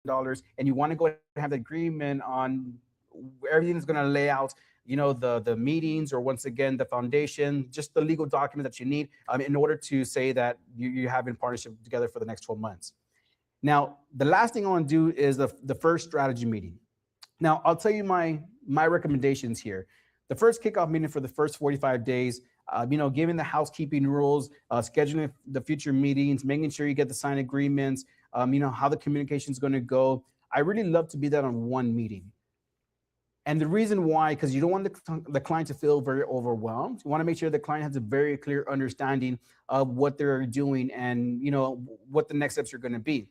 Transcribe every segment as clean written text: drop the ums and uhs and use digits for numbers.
and you want to go ahead and have the agreement on everything is going to lay out, the meetings, or once again the foundation, just the legal document that you need in order to say that you have in partnership together for the next 12 months. Now, the last thing I want to do is the first strategy meeting. Now, I'll tell you my recommendations here. The first kickoff meeting for the first 45 days, given the housekeeping rules, scheduling the future meetings, making sure you get the signed agreements, how the communication is going to go. I really love to be that on one meeting. And the reason why, because you don't want the client to feel very overwhelmed. You want to make sure the client has a very clear understanding of what they're doing and what the next steps are going to be.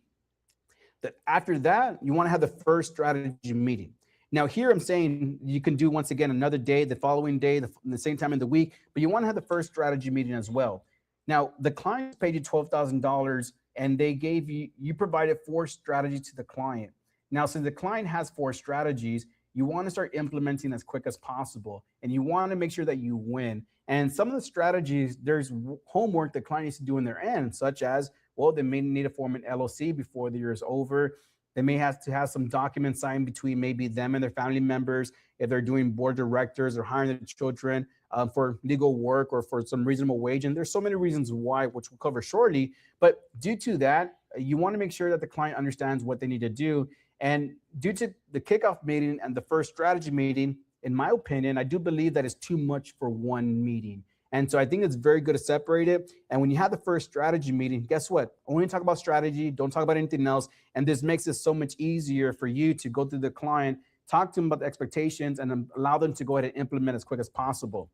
That after that, you want to have the first strategy meeting. Now, here I'm saying you can do once again another day, the following day, the same time in the week, but you want to have the first strategy meeting as well. Now, the client paid you $12,000 and they gave you provided 4 strategies to the client. Now, since the client has 4 strategies, you want to start implementing as quick as possible, and you want to make sure that you win. And some of the strategies, there's homework the client needs to do in their end, such as, well, they may need to form an LLC before the year is over. They may have to have some documents signed between maybe them and their family members if they're doing board directors or hiring their children for legal work or for some reasonable wage. And there's so many reasons why, which we'll cover shortly. But due to that, you want to make sure that the client understands what they need to do. And due to the kickoff meeting and the first strategy meeting, in my opinion, I do believe that is too much for one meeting. And so I think it's very good to separate it. And when you have the first strategy meeting, guess what? Only talk about strategy, don't talk about anything else. And this makes it so much easier for you to go through the client, talk to them about the expectations, and allow them to go ahead and implement as quick as possible.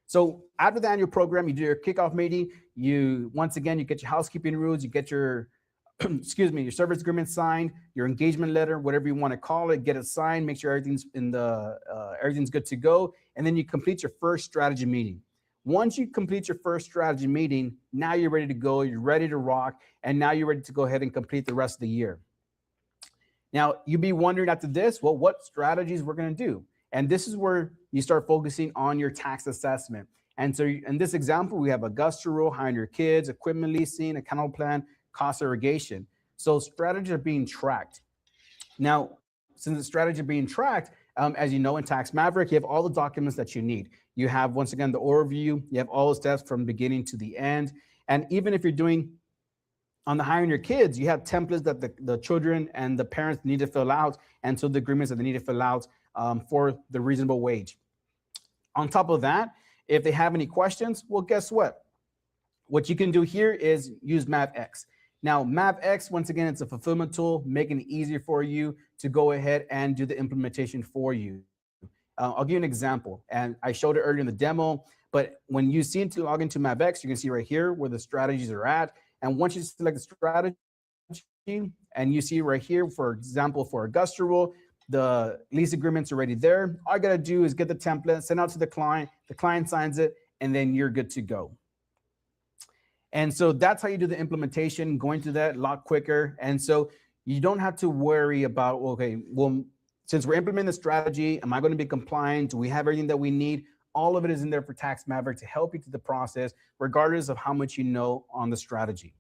So after the annual program, you do your kickoff meeting. Once again, you get your housekeeping rules, you get your your service agreement signed, your engagement letter, whatever you want to call it, get it signed, make sure everything's everything's good to go, and then you complete your first strategy meeting. Once you complete your first strategy meeting, now you're ready to go, you're ready to rock, and now you're ready to go ahead and complete the rest of the year. Now, you'd be wondering after this, well, what strategies we're going to do? And this is where you start focusing on your tax assessment. And so in this example, we have Augusta rule, hiring your kids, equipment leasing, accountable plan, cost segregation. So strategies are being tracked. Now, since the strategies are being tracked, as you know, in Tax Maverick, you have all the documents that you need. You have, once again, the overview. You have all the steps from beginning to the end. And even if you're doing on the hiring your kids, you have templates that the children and the parents need to fill out, and so the agreements that they need to fill out for the reasonable wage. On top of that, if they have any questions, well, guess what? What you can do here is use MavX. Now, MavX, once again, it's a fulfillment tool, making it easier for you to go ahead and do the implementation for you. I'll give you an example, and I showed it earlier in the demo, but when you see to log into MavX, you can see right here where the strategies are at. And once you select the strategy, and you see right here, for example, for Augusta rule, the lease agreement's already there. All I gotta do is get the template, send out to the client signs it, and then you're good to go. And so that's how you do the implementation, going through that a lot quicker. And so you don't have to worry about, okay, well, since we're implementing the strategy, am I going to be compliant? Do we have everything that we need? All of it is in there for Tax Maverick to help you through the process, regardless of how much you know on the strategy.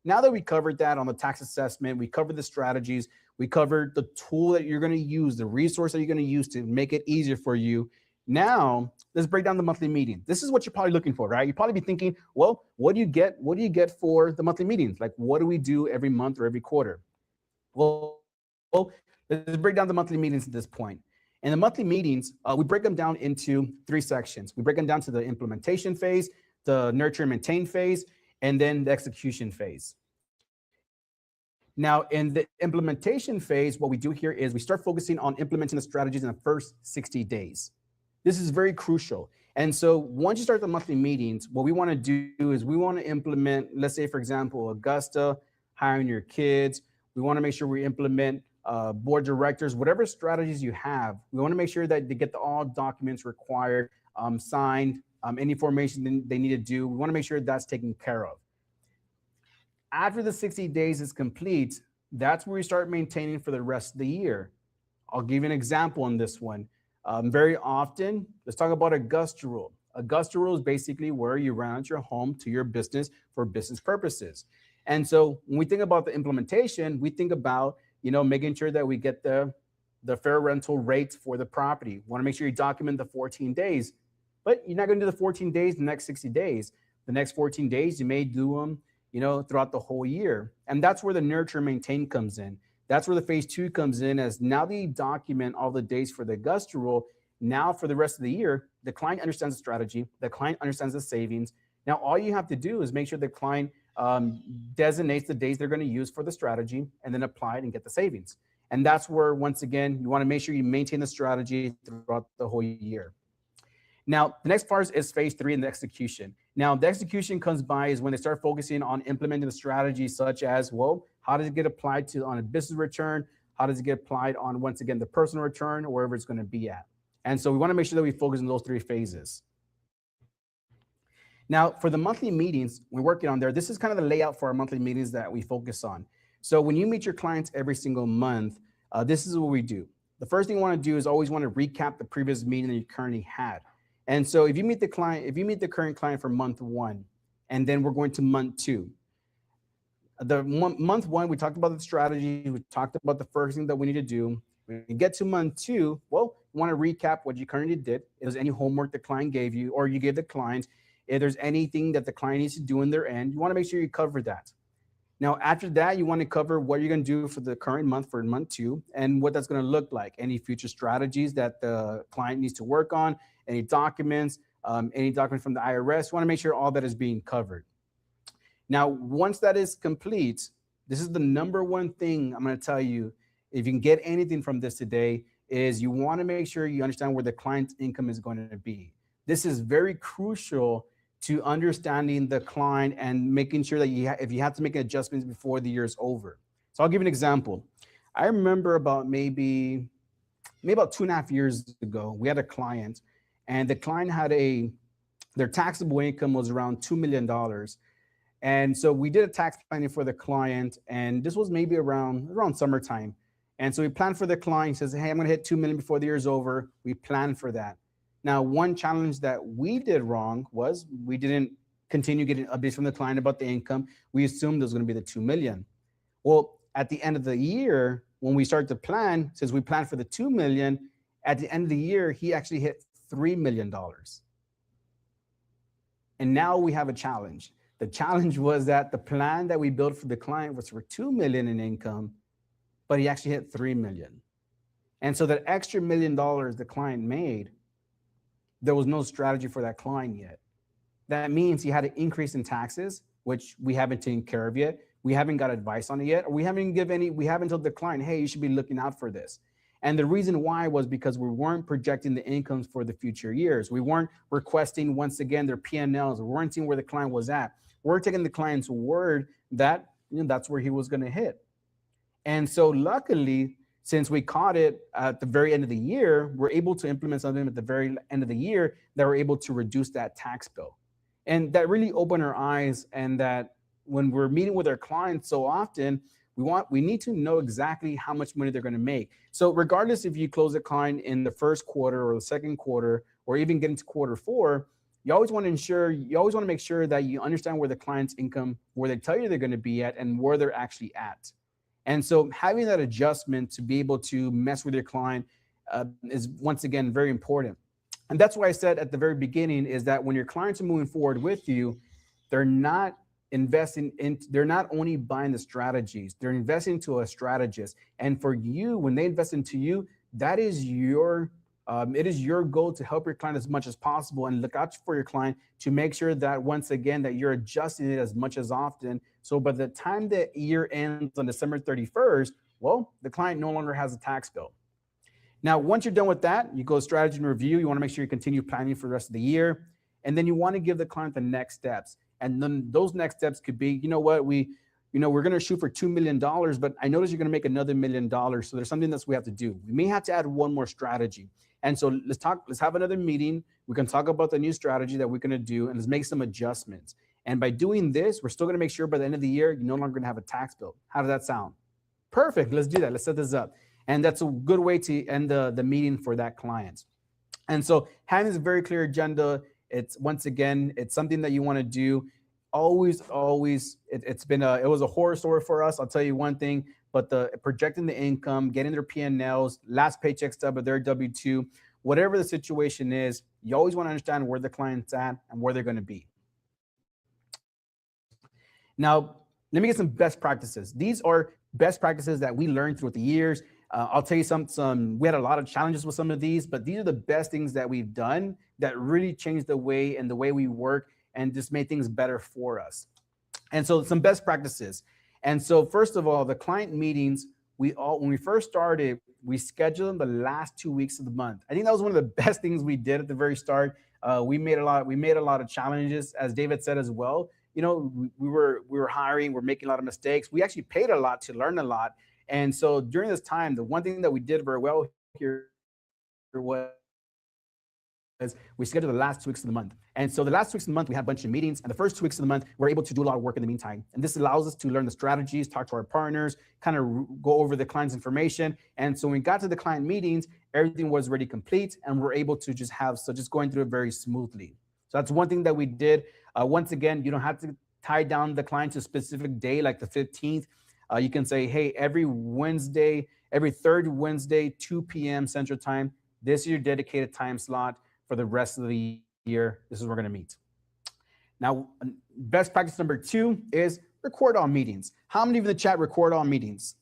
Now that we covered that on the tax assessment, we covered the strategies, we covered the tool that you're going to use, the resource that you're going to use to make it easier for you. Now, let's break down the monthly meeting. This is what you're probably looking for, right? You'd probably be thinking, well, what do you get for the monthly meetings? Like, what do we do every month or every quarter? Well, let's break down the monthly meetings at this point. In the monthly meetings, we break them down into 3 sections. We break them down to the implementation phase, the nurture and maintain phase, and then the execution phase. Now, in the implementation phase, what we do here is we start focusing on implementing the strategies in the first 60 days. This is very crucial. And so once you start the monthly meetings, what we want to do is we want to implement, let's say, for example, Augusta, hiring your kids. We want to make sure we implement board directors, whatever strategies you have. We want to make sure that they get all documents required, signed, any formation they need to do. We want to make sure that's taken care of. After the 60 days is complete, that's where we start maintaining for the rest of the year. I'll give you an example on this one. Very often, let's talk about Augusta rule. Augusta rule is basically where you rent out your home to your business for business purposes. And so when we think about the implementation, we think about making sure that we get the fair rental rates for the property. Want to make sure you document the 14 days, but you're not going to do the 14 days the next 60 days. The next 14 days, you may do them, throughout the whole year. And that's where the nurture and maintain comes in. That's where the phase two comes in, as now that you document all the days for the Augusta rule. Now for the rest of the year, the client understands the strategy, the client understands the savings. Now all you have to do is make sure the client designates the days they're going to use for the strategy and then apply it and get the savings. And that's where, once again, you want to make sure you maintain the strategy throughout the whole year. Now, the next part is phase three and the execution. Now, the execution comes by is when they start focusing on implementing the strategy, such as, well, how does it get applied to on a business return? How does it get applied on, once again, the personal return, or wherever it's going to be at? And so we want to make sure that we focus on those three phases. Now, for the monthly meetings we're working on there, this is kind of the layout for our monthly meetings that we focus on. So when you meet your clients every single month, this is what we do. The first thing you want to do is always want to recap the previous meeting that you currently had. And so if you meet the current client for month one, and then we're going to month two. Month one, we talked about the strategy. We talked about the first thing that we need to do. When you get to month two, well, you want to recap what you currently did. If there's any homework the client gave you, or you gave the client, if there's anything that the client needs to do in their end, you want to make sure you cover that. Now, after that, you want to cover what you're going to do for the current month, for month two, and what that's going to look like. Any future strategies that the client needs to work on, any documents from the IRS. You want to make sure all that is being covered. Now, once that is complete, this is the number one thing I'm going to tell you. If you can get anything from this today, is you want to make sure you understand where the client's income is going to be. This is very crucial to understanding the client and making sure that if you have to make adjustments before the year is over. So I'll give you an example. I remember about maybe about 2.5 years ago, we had a client, and the client had their taxable income was around $2 million. And so we did a tax planning for the client, and this was maybe around summertime. And so we planned for the client. He says, hey, I'm going to hit 2 million before the year is over. We planned for that. Now, one challenge that we did wrong was we didn't continue getting updates from the client about the income. We assumed it was going to be the 2 million. Well, at the end of the year, when we started to plan, since we planned for the 2 million, at the end of the year, he actually hit $3 million. And now we have a challenge. The challenge was that the plan that we built for the client was for 2 million in income, but he actually hit 3 million. And so that extra $1 million the client made, there was no strategy for that client yet. That means he had an increase in taxes, which we haven't taken care of yet. We haven't got advice on it yet, or we haven't told the client, hey, you should be looking out for this. And the reason why was because we weren't projecting the incomes for the future years. We weren't requesting, once again, their P&Ls. We weren't seeing where the client was at. We're taking the client's word that that's where he was going to hit. And so luckily, since we caught it at the very end of the year, we're able to implement something at the very end of the year that we're able to reduce that tax bill. And that really opened our eyes, and that when we're meeting with our clients so often, we need to know exactly how much money they're going to make. So regardless if you close a client in the first quarter or the second quarter, or even get into quarter four, you always want to make sure that you understand where the client's income, where they tell you they're going to be at, and where they're actually at. And so having that adjustment to be able to mess with your client is, once again, very important. And that's why I said at the very beginning is that when your clients are moving forward with you, they're not only buying the strategies, they're investing into a strategist. And for you, when they invest into you, that is it is your goal to help your client as much as possible and look out for your client to make sure that, once again, that you're adjusting it as much as often. So by the time the year ends on December 31st, well, the client no longer has a tax bill. Now, once you're done with that, you go strategy and review. You want to make sure you continue planning for the rest of the year. And then you want to give the client the next steps. And then those next steps could be, what, we're going to shoot for $2 million, but I notice you're going to make another $1 million. So there's something else we have to do. We may have to add one more strategy. And so let's have another meeting. We can talk about the new strategy that we're going to do, and let's make some adjustments. And by doing this, we're still going to make sure by the end of the year, you're no longer going to have a tax bill. How does that sound? Perfect. Let's do that. Let's set this up. And that's a good way to end the meeting for that client. And so having this very clear agenda, it's, once again, it's something that you want to do. Always, it was a horror story for us. I'll tell you one thing. but the projecting the income, getting their P&Ls, last paycheck stub of their W-2, whatever the situation is, you always want to understand where the client's at and where they're going to be. Now, let me get some best practices. These are best practices that we learned throughout the years. I'll tell you some, we had a lot of challenges with some of these, but these are the best things that we've done that really changed the way we work and just made things better for us. And so some best practices. And so first of all, the client meetings, when we first started, we scheduled them the last 2 weeks of the month. I think that was one of the best things we did at the very start. We made a lot of challenges, as David said as well. You know, we were hiring, we're making a lot of mistakes. We actually paid a lot to learn a lot. And so during this time, the one thing that we did very well here was we scheduled the last 2 weeks of the month. And so the last 2 weeks of the month, we had a bunch of meetings. And the first 2 weeks of the month, we're able to do a lot of work in the meantime. And this allows us to learn the strategies, talk to our partners, kind of go over the client's information. And so when we got to the client meetings, everything was already complete and we're able to just going through it very smoothly. So that's one thing that we did. Once again, you don't have to tie down the client to a specific day like the 15th. You can say, hey, every third Wednesday, 2 p.m. Central Time, this is your dedicated time slot for the rest of the year. This is where we're going to meet. Now, best practice number 2 is record all meetings. How many of you in the chat record all meetings?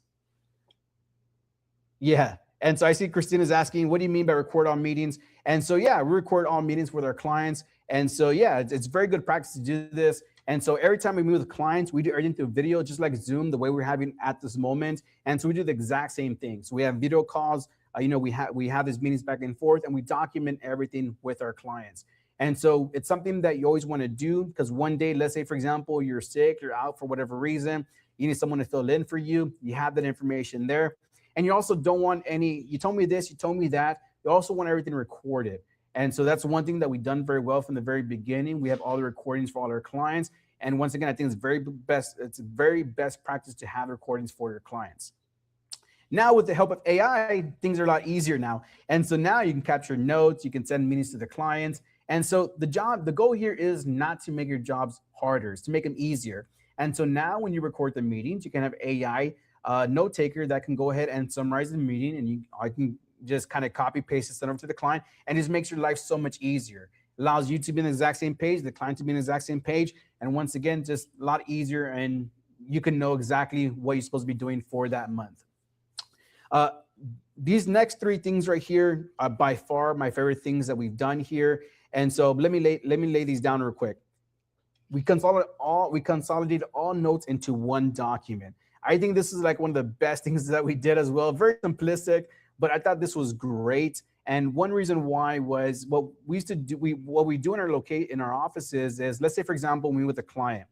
Yeah. And so I see Christina's asking, what do you mean by record all meetings? And so, yeah, we record all meetings with our clients. And so, yeah, it's very good practice to do this. And so every time we meet with clients, we do everything through video, just like Zoom, the way we're having at this moment. And so we do the exact same thing. So we have video calls. We have these meetings back and forth, and we document everything with our clients. And so it's something that you always want to do, because one day, let's say, for example, you're sick, you're out for whatever reason, you need someone to fill in for you. You have that information there. And you also don't want you told me this, you told me that. You also want everything recorded. And so that's one thing that we've done very well from the very beginning. We have all the recordings for all our clients. And once again, I think it's very best practice to have recordings for your clients. Now, with the help of AI, things are a lot easier now. And so now you can capture notes, you can send meetings to the clients. And so the goal here is not to make your jobs harder, it's to make them easier. And so now when you record the meetings, you can have AI note taker that can go ahead and summarize the meeting, and I can just kind of copy paste it, send over to the client, and just makes your life so much easier. Allows you to be on the exact same page, the client to be on the exact same page. And once again, just a lot easier, and you can know exactly what you're supposed to be doing for that month. These next 3 things right here are by far my favorite things that we've done here. And so let me lay these down real quick. We consolidate all notes into one document. I think this is like one of the best things that we did as well. Very simplistic, but I thought this was great. And one reason why was what we used to do. What we do in our offices is, let's say, for example, we meet with a client,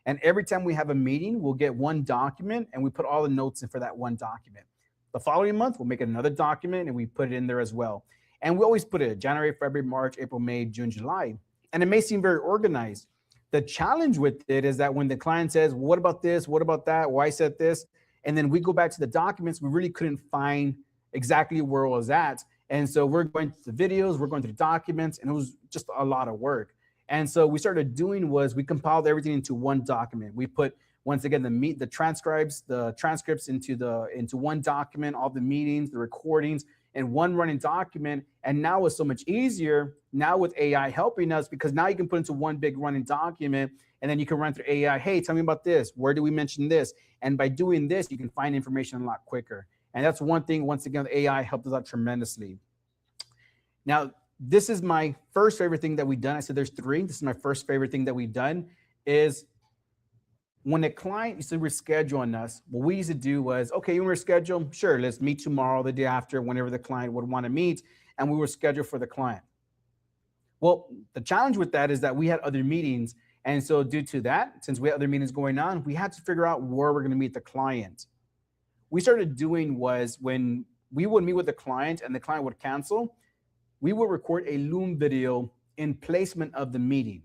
and every time we have a meeting, we'll get one document and we put all the notes in for that one document. The following month, we'll make another document and we put it in there as well. And we always put it January, February, March, April, May, June, July. And it may seem very organized. The challenge with it is that when the client says, well, what about this? What about that? Why said this? And then we go back to the documents, we really couldn't find exactly where it was at. And so we're going through the videos, we're going through the documents, and it was just a lot of work. And so we started doing was we compiled everything into one document. We put, once again, the transcripts into one document, all the meetings, the recordings, in one running document. And now it's so much easier now with AI helping us, because now you can put into one big running document, and then you can run through AI. Hey, tell me about this. Where do we mention this? And by doing this, you can find information a lot quicker. And that's one thing, once again, AI helped us out tremendously. Now, this is my first favorite thing that we've done. I said there's 3. This is my first favorite thing that we've done is when a client used to reschedule on us, what we used to do was, okay, you want to reschedule? Sure, let's meet tomorrow, the day after, whenever the client would want to meet, and we would schedule for the client. Well, the challenge with that is that we had other meetings. And so due to that, since we had other meetings going on, we had to figure out where we're going to meet the client. We started doing was when we would meet with the client and the client would cancel, we would record a Loom video in placement of the meeting.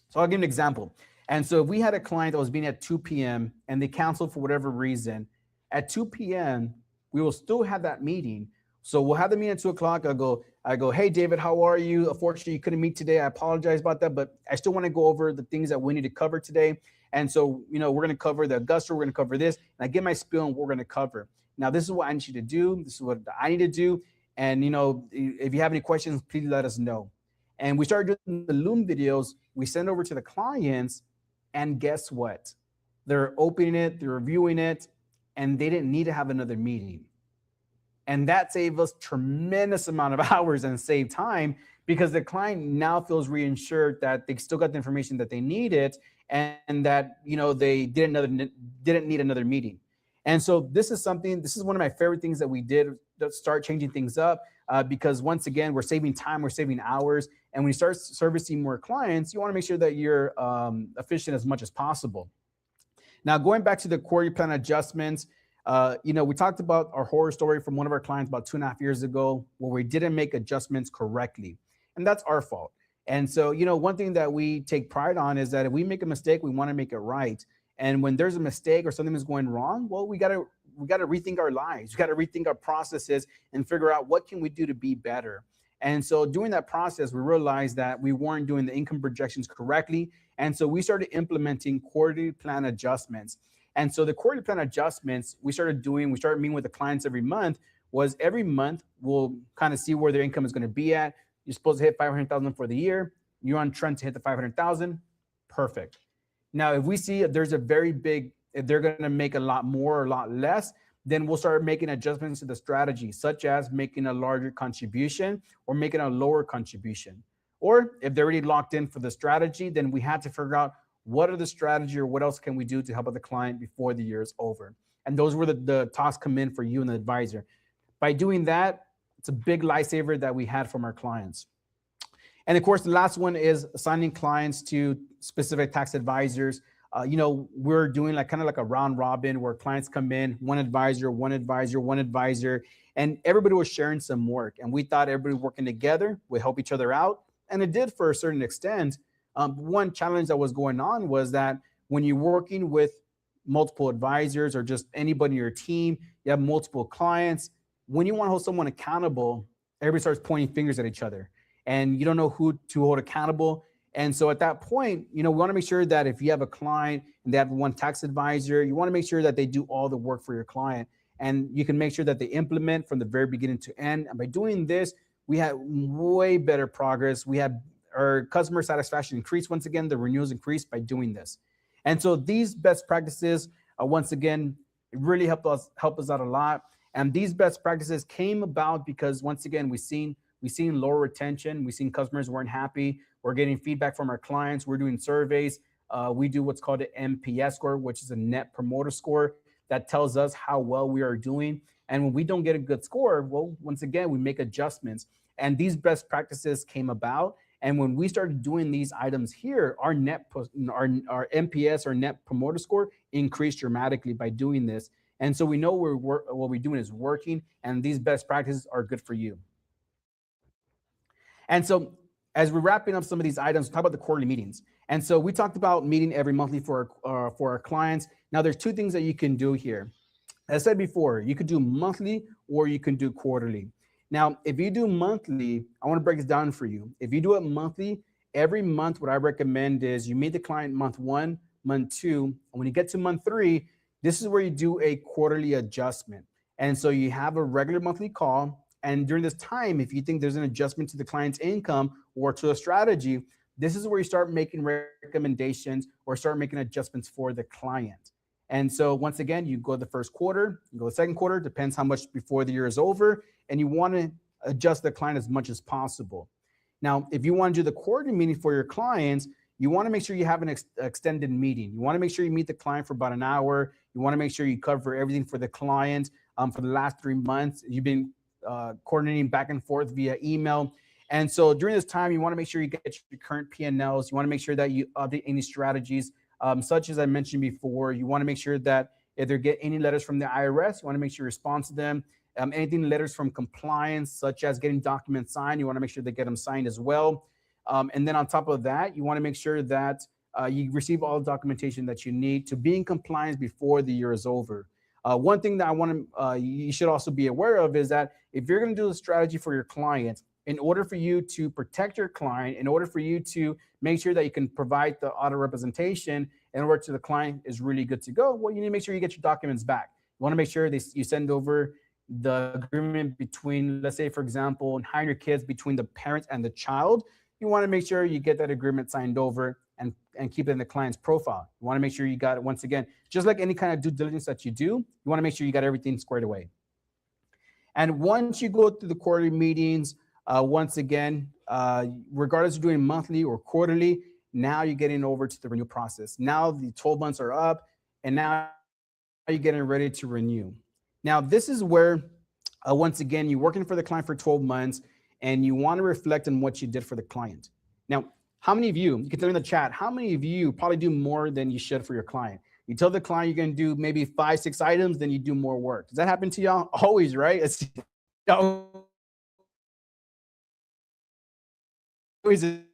So I'll give you an example. And so if we had a client that was meeting at 2 p.m. and they canceled for whatever reason, at 2 p.m., we will still have that meeting. So we'll have the meeting at 2 o'clock. I go, hey David, how are you? Unfortunately, you couldn't meet today. I apologize about that, but I still want to go over the things that we need to cover today. And so, we're going to cover the Augusta, we're going to cover this, and I get my spiel on what we're going to cover. Now, this is what I need you to do. This is what I need to do. And if you have any questions, please let us know. And we started doing the Loom videos. We send over to the clients, and guess what? They're opening it, they're reviewing it, and they didn't need to have another meeting. And that saved us tremendous amount of hours and saved time, because the client now feels reassured that they still got the information that they needed, and that they didn't need another meeting. And so this is one of my favorite things that we did to start changing things up, because once again, we're saving time, we're saving hours. And when you start servicing more clients, you want to make sure that you're efficient as much as possible. Now, going back to the quarterly plan adjustments, we talked about our horror story from one of our clients about 2.5 years ago, where we didn't make adjustments correctly. And that's our fault. And so, one thing that we take pride on is that if we make a mistake, we want to make it right. And when there's a mistake or something is going wrong, well, we got to rethink our lives. We got to rethink our processes and figure out what can we do to be better. And so during that process, we realized that we weren't doing the income projections correctly. And so we started implementing quarterly plan adjustments. And so the quarterly plan adjustments we started meeting with the clients every month. Was every month we'll kind of see where their income is going to be at. You're supposed to hit 500,000 for the year. You're on trend to hit the 500,000. Perfect. Now, if we see if they're going to make a lot more or a lot less, then we'll start making adjustments to the strategy, such as making a larger contribution or making a lower contribution. Or if they're already locked in for the strategy, then we had to figure out what are the strategy or what else can we do to help out the client before the year is over. And those were the talks come in for you and the advisor. By doing that, it's a big lifesaver that we had from our clients. And of course, the last one is assigning clients to specific tax advisors. We're doing kind of like a round robin where clients come in, one advisor, and everybody was sharing some work. And we thought everybody working together would help each other out. And it did for a certain extent. One challenge that was going on was that when you're working with multiple advisors or just anybody in your team, you have multiple clients. When you want to hold someone accountable, everybody starts pointing fingers at each other, and you don't know who to hold accountable. And so at that point, we want to make sure that if you have a client and they have one tax advisor, you want to make sure that they do all the work for your client, and you can make sure that they implement from the very beginning to end. And by doing this, we have way better progress. We have our customer satisfaction increase. Once again, the renewals increase by doing this. And so these best practices, once again, it really help us out a lot. And these best practices came about because, once again, we've seen lower retention. We've seen customers weren't happy. We're getting feedback from our clients. We're doing surveys. We do what's called an NPS score, which is a Net Promoter Score, that tells us how well we are doing. And when we don't get a good score, well, once again, we make adjustments. And these best practices came about. And when we started doing these items here, our NPS, our Net Promoter Score, increased dramatically by doing this. And so we know what we're doing is working, and these best practices are good for you. And so as we're wrapping up some of these items, we'll talk about the quarterly meetings. And so we talked about meeting every monthly for our clients. Now, there's two things that you can do here. As I said before, you could do monthly or you can do quarterly. Now, if you do monthly, I want to break this down for you. If you do it monthly, every month, what I recommend is you meet the client month 1, month 2, and when you get to month 3, this is where you do a quarterly adjustment. And so you have a regular monthly call. And during this time, if you think there's an adjustment to the client's income or to a strategy, this is where you start making recommendations or start making adjustments for the client. And so once again, you go the first quarter, you go the second quarter, depends how much before the year is over, and you want to adjust the client as much as possible. Now, if you want to do the quarterly meeting for your clients, you want to make sure you have an extended meeting. You want to make sure you meet the client for about an hour. You want to make sure you cover everything for the client. For the last 3 months, you've been coordinating back and forth via email. And so during this time, you want to make sure you get your current P&Ls. You want to make sure that you update any strategies, such as I mentioned before. You want to make sure that if they get any letters from the IRS, you want to make sure you respond to them. Anything letters from compliance, such as getting documents signed, you want to make sure they get them signed as well. And then on top of that, you want to make sure that you receive all the documentation that you need to be in compliance before the year is over. One thing that I want to, you should also be aware of is that if you're going to do a strategy for your client, in order for you to protect your client, in order for you to make sure that you can provide the auto representation in order to the client is really good to go, well, you need to make sure you get your documents back. You want to make sure you send over the agreement between, let's say, for example, and hiring your kids between the parent and the child. You want to make sure you get that agreement signed over and keep it in the client's profile. You want to make sure you got it, once again, just like any kind of due diligence that you do, you want to make sure you got everything squared away. And once you go through the quarterly meetings, once again, regardless of doing monthly or quarterly, now you're getting over to the renewal process. Now the 12 months are up, and now you're getting ready to renew. Now, this is where, once again, you're working for the client for 12 months, and you want to reflect on what you did for the client. Now, how many of you can tell me in the chat, how many of you probably do more than you should for your client? You tell the client you're going to do maybe 5, 6 items, then you do more work. Does that happen to y'all? Always, right? It's always in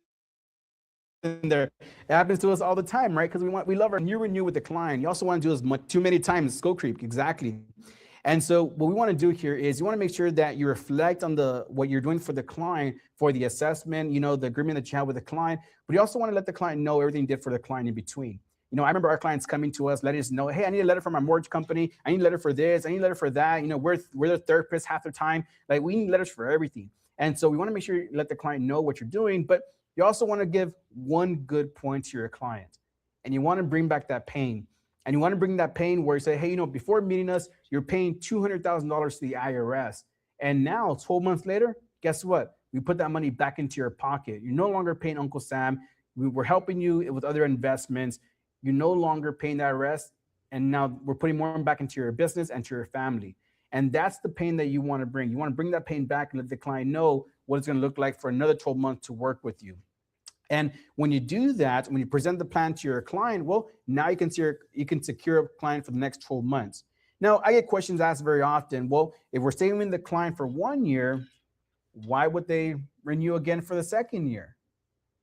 there. It happens to us all the time, right? Because we love our renew with the client. You also want to do as too many times, scope creep, exactly. And so what we want to do here is you want to make sure that you reflect on what you're doing for the client, for the assessment, the agreement that you have with the client, but you also want to let the client know everything you did for the client in between. I remember our clients coming to us, letting us know, hey, I need a letter from my mortgage company. I need a letter for this. I need a letter for that. We're the therapists half the time. Like, we need letters for everything. And so we want to make sure you let the client know what you're doing, but you also want to give one good point to your client. And you want to bring back that pain. And you want to bring that pain where you say, hey, before meeting us, you're paying $200,000 to the IRS. And now 12 months later, guess what? We put that money back into your pocket. You're no longer paying Uncle Sam. We're helping you with other investments. You're no longer paying the IRS. And now we're putting more back into your business and to your family. And that's the pain that you want to bring. You want to bring that pain back and let the client know what it's going to look like for another 12 months to work with you. And when you do that, when you present the plan to your client, well, now you can secure a client for the next 12 months. Now, I get questions asked very often. Well, if we're staying with the client for 1 year, why would they renew again for the second year?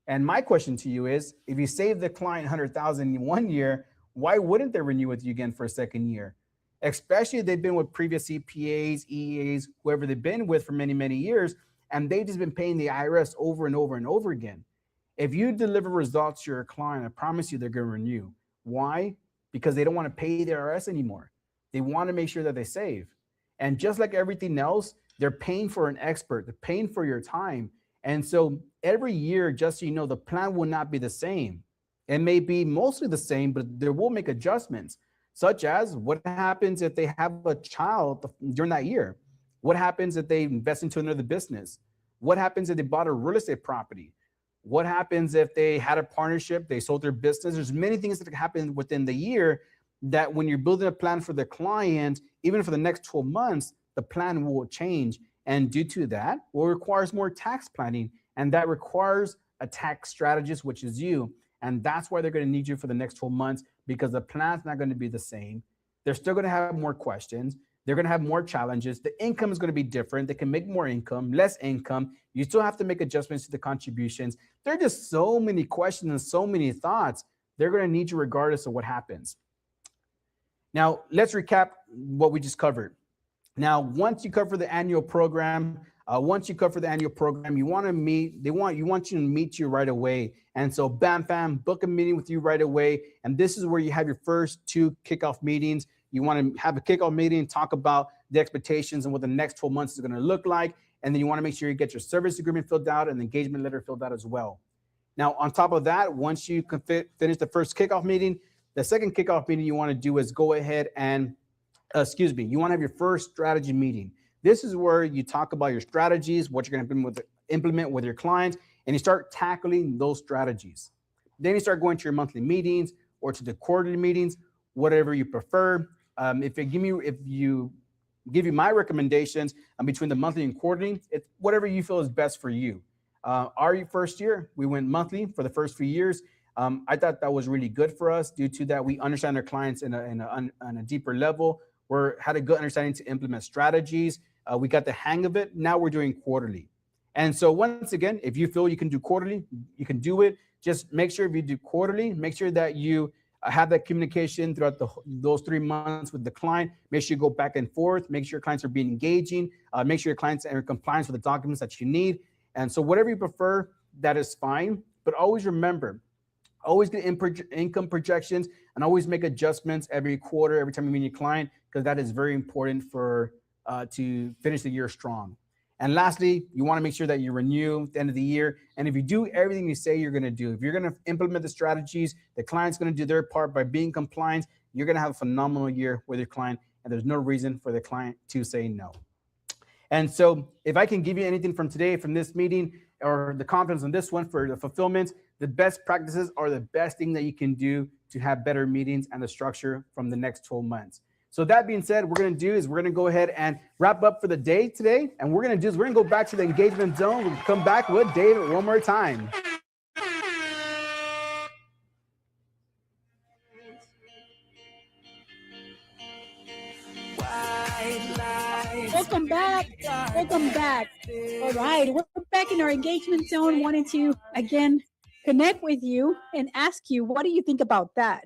And my question to you is, if you save the client $100,000 in 1 year, why wouldn't they renew with you again for a second year? Especially if they've been with previous CPAs, EAs, whoever they've been with for many, many years, and they've just been paying the IRS over and over and over again. If you deliver results to your client, I promise you they're going to renew. Why? Because they don't want to pay the IRS anymore. They want to make sure that they save. And just like everything else, they're paying for an expert. They're paying for your time. And so every year, just so you know, the plan will not be the same. It may be mostly the same, but there will make adjustments, such as what happens if they have a child during that year? What happens if they invest into another business? What happens if they bought a real estate property? What happens if they had a partnership, they sold their business? There's many things that can happen within the year that when you're building a plan for the client, even for the next 12 months, the plan will change. And due to that, it requires more tax planning. And that requires a tax strategist, which is you. And that's why they're going to need you for the next 12 months, because the plan's not going to be the same. They're still going to have more questions. They're going to have more challenges. The income is going to be different. They can make more income, less income. You still have to make adjustments to the contributions. There are just so many questions and so many thoughts. They're going to need you regardless of what happens. Now, let's recap what we just covered. Now, once you cover the annual program, you want to meet, you want you to meet you right away. And so bam, book a meeting with you right away. And this is where you have your first 2 kickoff meetings. You want to have a kickoff meeting, talk about the expectations and what the next 12 months is going to look like. And then you want to make sure you get your service agreement filled out and the engagement letter filled out as well. Now, on top of that, once you can finish the first kickoff meeting, the second kickoff meeting you want to do is go ahead and, you want to have your first strategy meeting. This is where you talk about your strategies, what you're going to implement with your clients, and you start tackling those strategies. Then you start going to your monthly meetings or to the quarterly meetings, whatever you prefer. If you give you my recommendations between the monthly and quarterly, it's whatever you feel is best for you. Our first year, we went monthly for the first few years. I thought that was really good for us due to that we understand our clients on a deeper level. We had a good understanding to implement strategies. We got the hang of it. Now we're doing quarterly. And so once again, if you feel you can do quarterly, you can do it. Just make sure if you do quarterly, make sure that you have that communication throughout those 3 months with the client. Make sure you go back and forth. Make sure your clients are being engaging. Make sure your clients are in compliance with the documents that you need. And so whatever you prefer, that is fine. But always remember, always get income projections and always make adjustments every quarter, every time you meet your client, because that is very important for to finish the year strong. And lastly, you want to make sure that you renew at the end of the year. And if you do everything you say you're going to do, if you're going to implement the strategies, the client's going to do their part by being compliant, you're going to have a phenomenal year with your client. And there's no reason for the client to say no. And so if I can give you anything from today, from this meeting, or the confidence on this one for the fulfillment, the best practices are the best thing that you can do to have better meetings and the structure from the next 12 months. So that being said, we're going to do is we're going to go ahead and wrap up for the day today. And we're going to do is we're going to go back to the engagement zone. We'll come back with David one more time. Welcome back. Welcome back. All right, we're back in our engagement zone. Wanted to again connect with you and ask you, what do you think about that?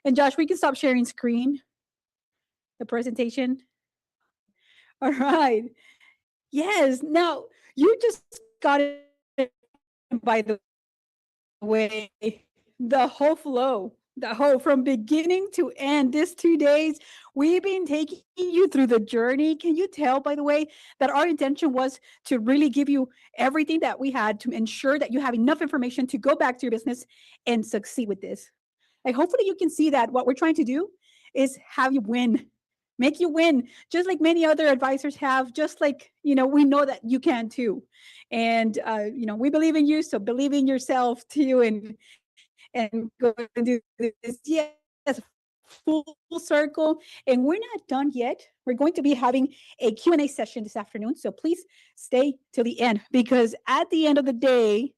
And Josh, we can stop sharing screen. The presentation. All right. Yes. Now you just got it, by the way, the whole flow, the whole from beginning to end. This 2 days, we've been taking you through the journey. Can you tell, by the way, that our intention was to really give you everything that we had to ensure that you have enough information to go back to your business and succeed with this? Like, hopefully you can see that what we're trying to do is have you win. Make you win, just like many other advisors have, just like, we know that you can too. And, we believe in you, so believe in yourself too, and go and do this. Yes, full circle. And we're not done yet. We're going to be having a Q&A session this afternoon, so please stay till the end, because at the end of the day,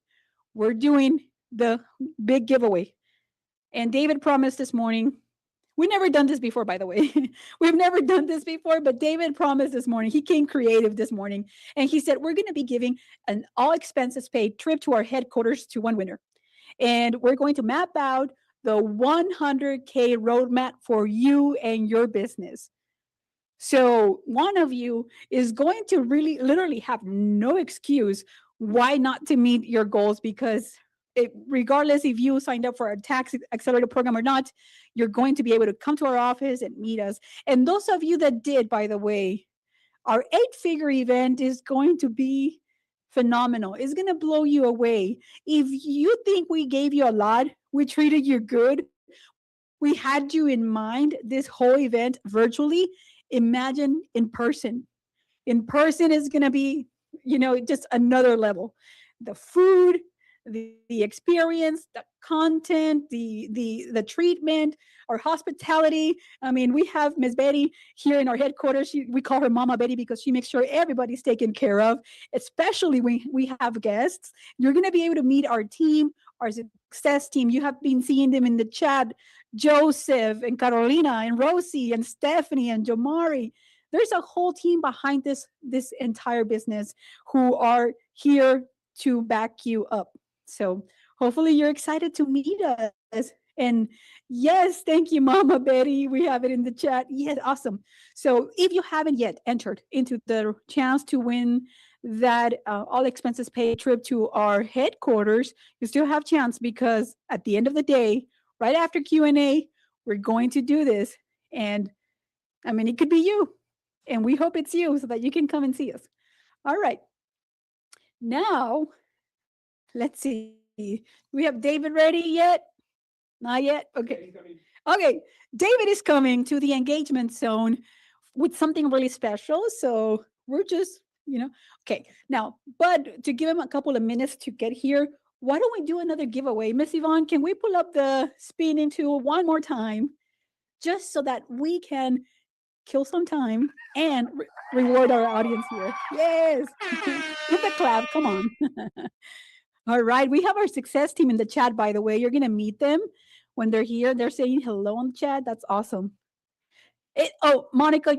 we're doing the big giveaway. And David promised this morning. We've never done this before, by the way. We've never done this before, but David promised this morning. He came creative this morning, and he said, we're going to be giving an all expenses paid trip to our headquarters to one winner. And we're going to map out the 100K roadmap for you and your business. So one of you is going to really literally have no excuse why not to meet your goals, because regardless if you signed up for our tax accelerator program or not, you're going to be able to come to our office and meet us. And those of you that did, by the way, our 8-figure event is going to be phenomenal. It's going to blow you away. If you think we gave you a lot, we treated you good, we had you in mind this whole event virtually, imagine in person. In person is going to be, just another level. The food, the experience, the content, the treatment, our hospitality. I mean, we have Ms. Betty here in our headquarters. We call her Mama Betty because she makes sure everybody's taken care of, especially when we have guests. You're going to be able to meet our team, our success team. You have been seeing them in the chat, Joseph and Carolina and Rosie and Stephanie and Jomari. There's a whole team behind this entire business who are here to back you up. So hopefully you're excited to meet us. And yes, thank you, Mama Betty. We have it in the chat. Yes, awesome. So if you haven't yet entered into the chance to win that all expenses paid trip to our headquarters, you still have chance, because at the end of the day, right after Q&A, we're going to do this. And I mean, it could be you. And we hope it's you so that you can come and see us. All right. Now, let's see. We have David ready yet? Not yet? Okay. Okay. David is coming to the engagement zone with something really special. So we're just, okay. Now, but to give him a couple of minutes to get here, why don't we do another giveaway? Miss Yvonne, can we pull up the spinning tool one more time, just so that we can kill some time and reward our audience here? Yes. Hit the clap. Come on. All right. We have our success team in the chat, by the way. You're going to meet them when they're here. They're saying hello on the chat. That's awesome. Monica,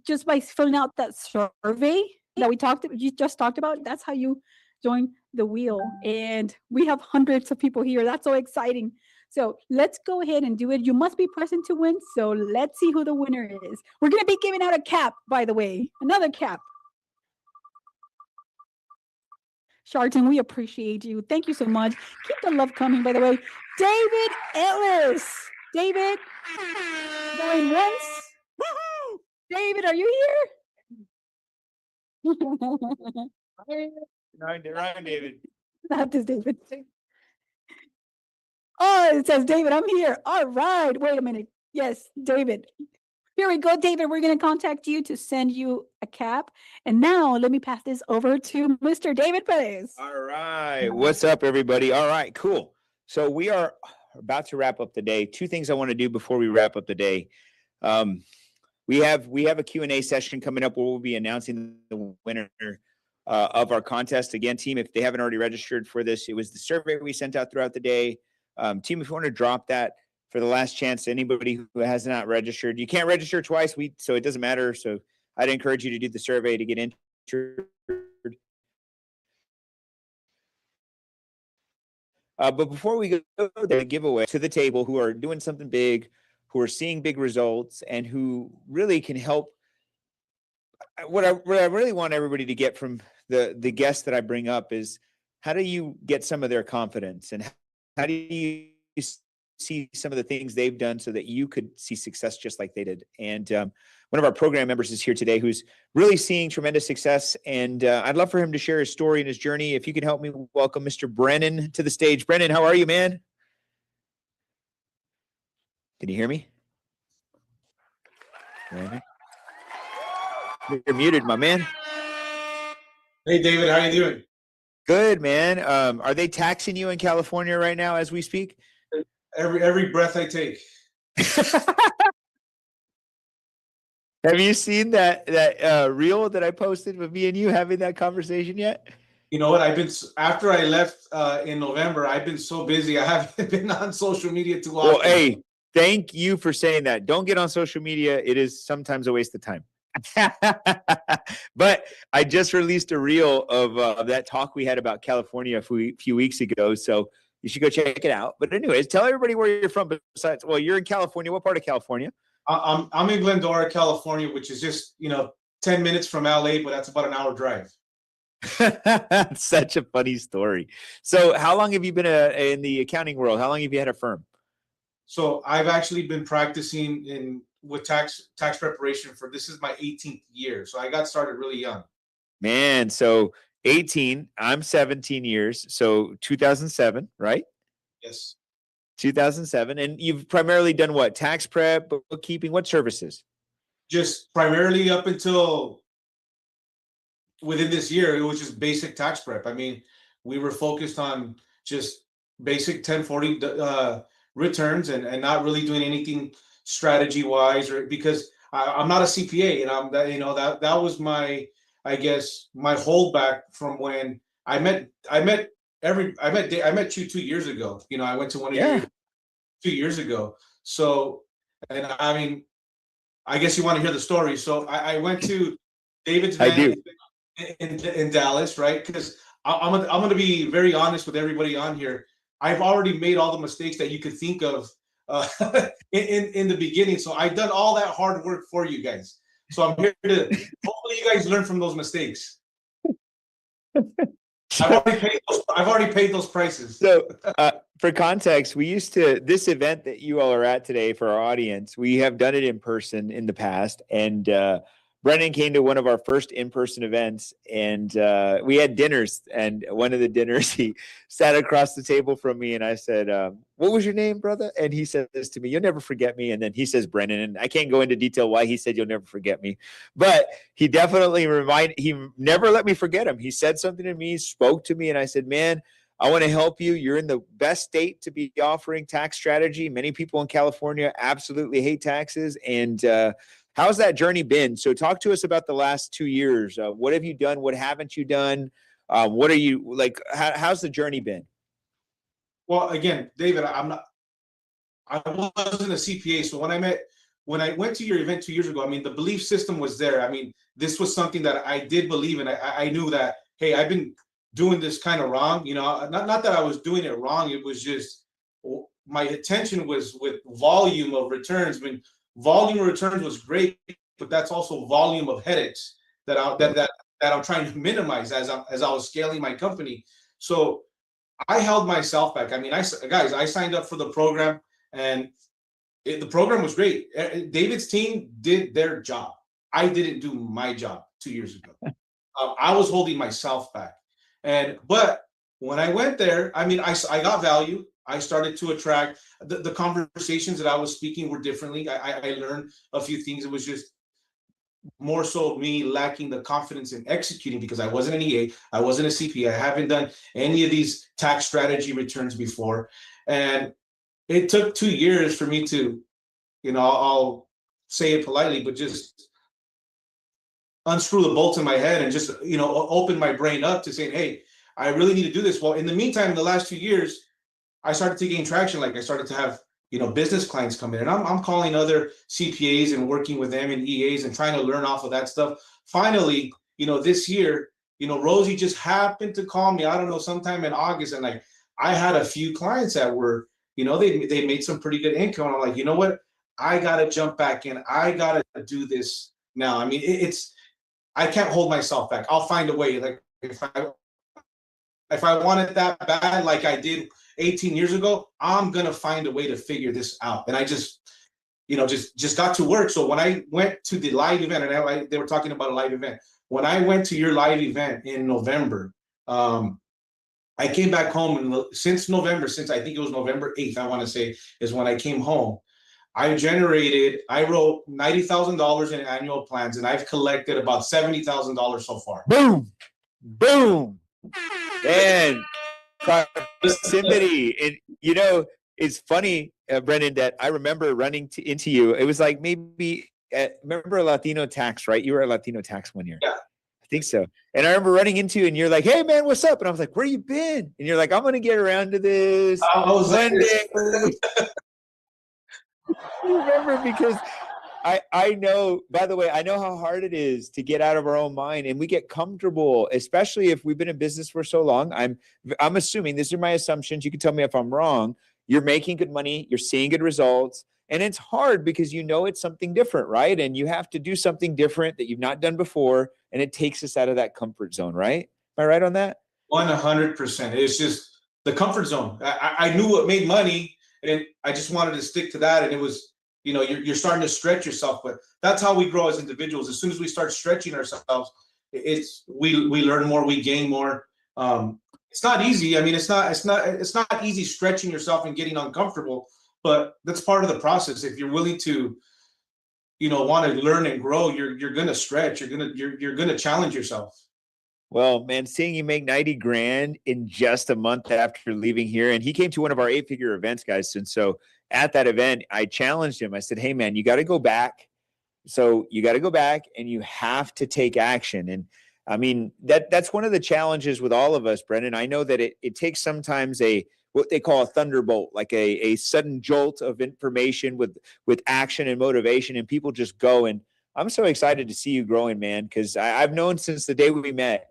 just by filling out that survey that you just talked about, that's how you join the wheel. And we have hundreds of people here. That's so exciting. So let's go ahead and do it. You must be present to win. So let's see who the winner is. We're going to be giving out a cap, by the way, another cap. Sharton, we appreciate you. Thank you so much. Keep the love coming, by the way. David Ellis. David, going once. David, are you here? Ryan, David. Not this David. Oh, it says David, I'm here. All right. Wait a minute. Yes, David. Here we go, David. We're going to contact you to send you a cap. And now let me pass this over to Mr. David Perez. All right. What's up, everybody? All right, cool. So we are about to wrap up the day. Two things I want to do before we wrap up the day. We have a Q&A session coming up where we'll be announcing the winner of our contest. Again, team, if they haven't already registered for this, it was the survey we sent out throughout the day. Team, if you want to drop that for the last chance, anybody who has not registered, you can't register twice, so it doesn't matter. So I'd encourage you to do the survey to get entered. But before we go to the giveaway, to the table, who are doing something big, who are seeing big results, and who really can help. What I really want everybody to get from the guests that I bring up is, how do you get some of their confidence, and how do you see some of the things they've done so that you could see success just like they did? And one of our program members is here today who's really seeing tremendous success, and I'd love for him to share his story and his journey. If you could help me welcome Mr. Brennan to the stage. Brennan, how are you, man? Can you hear me? Brennan? You're muted, my man. Hey, David, how you doing? Good, man. Are they taxing you in California right now as we speak? Every breath I take. Have you seen that reel that I posted with me and you having that conversation yet? You know what? After I left in November, I've been so busy. I haven't been on social media too often. Well, hey, thank you for saying that. Don't get on social media. It is sometimes a waste of time. But I just released a reel of that talk we had about California a few weeks ago. So you should go check it out. But anyways, tell everybody where you're from. Besides, well, you're in California. What part of California? I'm in Glendora, California, which is just 10 minutes from LA, but that's about an hour drive. Such a funny story. So how long have you been in the accounting world? How long have you had a firm? So I've actually been practicing with tax preparation this is my 18th year. So I got started really young. Man, so 18, I'm 17 years. So 2007, right? Yes. 2007. And you've primarily done what? Tax prep, bookkeeping, what services? Just primarily up until within this year, it was just basic tax prep. I mean, we were focused on just basic 1040 returns and not really doing anything strategy wise, or because I'm not a CPA, and that was my holdback from when I met you 2 years ago. I went to one of your 2 years ago. So, and I mean, I guess you want to hear the story. So I went to David's event in Dallas, right? Because I'm going to be very honest with everybody on here. I've already made all the mistakes that you could think of in the beginning. So I've done all that hard work for you guys. So I'm here to hopefully you guys learn from those mistakes. I've already paid those prices. So for context, this event that you all are at today, for our audience, we have done it in person in the past, and Brennan came to one of our first in-person events, and we had dinners, and one of the dinners, he sat across the table from me, and I said, what was your name, brother? And he said this to me, "You'll never forget me." And then he says, Brennan, and I can't go into detail why he said you'll never forget me, but he definitely he never let me forget him. He said something to me, spoke to me, and I said, man, I want to help you. You're in the best state to be offering tax strategy. Many people in California absolutely hate taxes, and how's that journey been? So talk to us about the last 2 years. What have you done? What haven't you done? What are you like? How's the journey been? Well, again, David, I wasn't a CPA. So when I went to your event 2 years ago, I mean, the belief system was there. I mean, this was something that I did believe in. I knew that, hey, I've been doing this kind of wrong. Not that I was doing it wrong. It was just my attention was with volume of returns. I mean, volume of returns was great, but that's also volume of headaches that I'm trying to minimize as I was scaling my company. So I held myself back. I mean, I signed up for the program, and the program was great. David's team did their job. I didn't do my job 2 years ago. I was holding myself back. But when I went there, I mean, I got value. I started to attract the conversations that I was speaking were differently. I learned a few things. It was just more so me lacking the confidence in executing because I wasn't an EA, I wasn't a CPA, I haven't done any of these tax strategy returns before. And it took 2 years for me to, I'll say it politely, but just unscrew the bolts in my head and just, open my brain up to saying, hey, I really need to do this. Well, in the meantime, in the last 2 years, I started to gain traction. Like I started to have, business clients come in, and I'm calling other CPAs and working with them and EAs and trying to learn off of that stuff. Finally, this year, Rosie just happened to call me, I don't know, sometime in August. And like, I had a few clients that were, they made some pretty good income. I'm like, you know what? I got to jump back in. I got to do this now. I mean, I can't hold myself back. I'll find a way. Like if I want it that bad, like I did 18 years ago, I'm going to find a way to figure this out. And I just, just got to work. So when I went to the live event, and they were talking about a live event, when I went to your live event in November, I came back home, and since I think it was November 8th, I want to say, is when I came home. I wrote $90,000 in annual plans, and I've collected about $70,000 so far. Boom, boom. And proximity. And it's funny, Brennan, that I remember running into you. It was like maybe remember Latino Tax, right? You were at Latino Tax one year. Yeah, I think so. And I remember running into you, and you're like, "Hey man, what's up?" And I was like, "Where you been?" And you're like, "I'm gonna get around to this one day." You remember, because I know, by the way, I know how hard it is to get out of our own mind, and we get comfortable, especially if we've been in business for so long. I'm assuming, these are my assumptions. You can tell me if I'm wrong. You're making good money. You're seeing good results. And it's hard because it's something different, right? And you have to do something different that you've not done before. And it takes us out of that comfort zone, right? Am I right on that? 100%. It's just the comfort zone. I knew what made money, and I just wanted to stick to that. And it was, you're starting to stretch yourself, but that's how we grow as individuals. As soon as we start stretching ourselves, we learn more, we gain more. It's not easy. I mean, it's not easy stretching yourself and getting uncomfortable, but that's part of the process. If you're willing to, want to learn and grow, you're going to stretch. You're going to challenge yourself. Well, man, seeing you make 90 grand in just a month after leaving here, and he came to one of our 8-figure events, guys. And so at that event, I challenged him. I said, "Hey man, you got to go back. So you got to go back and you have to take action." And I mean, that's one of the challenges with all of us, Brendan. I know that it takes sometimes what they call a thunderbolt, like a sudden jolt of information with action and motivation, and people just go. And I'm so excited to see you growing, man, because I've known since the day we met,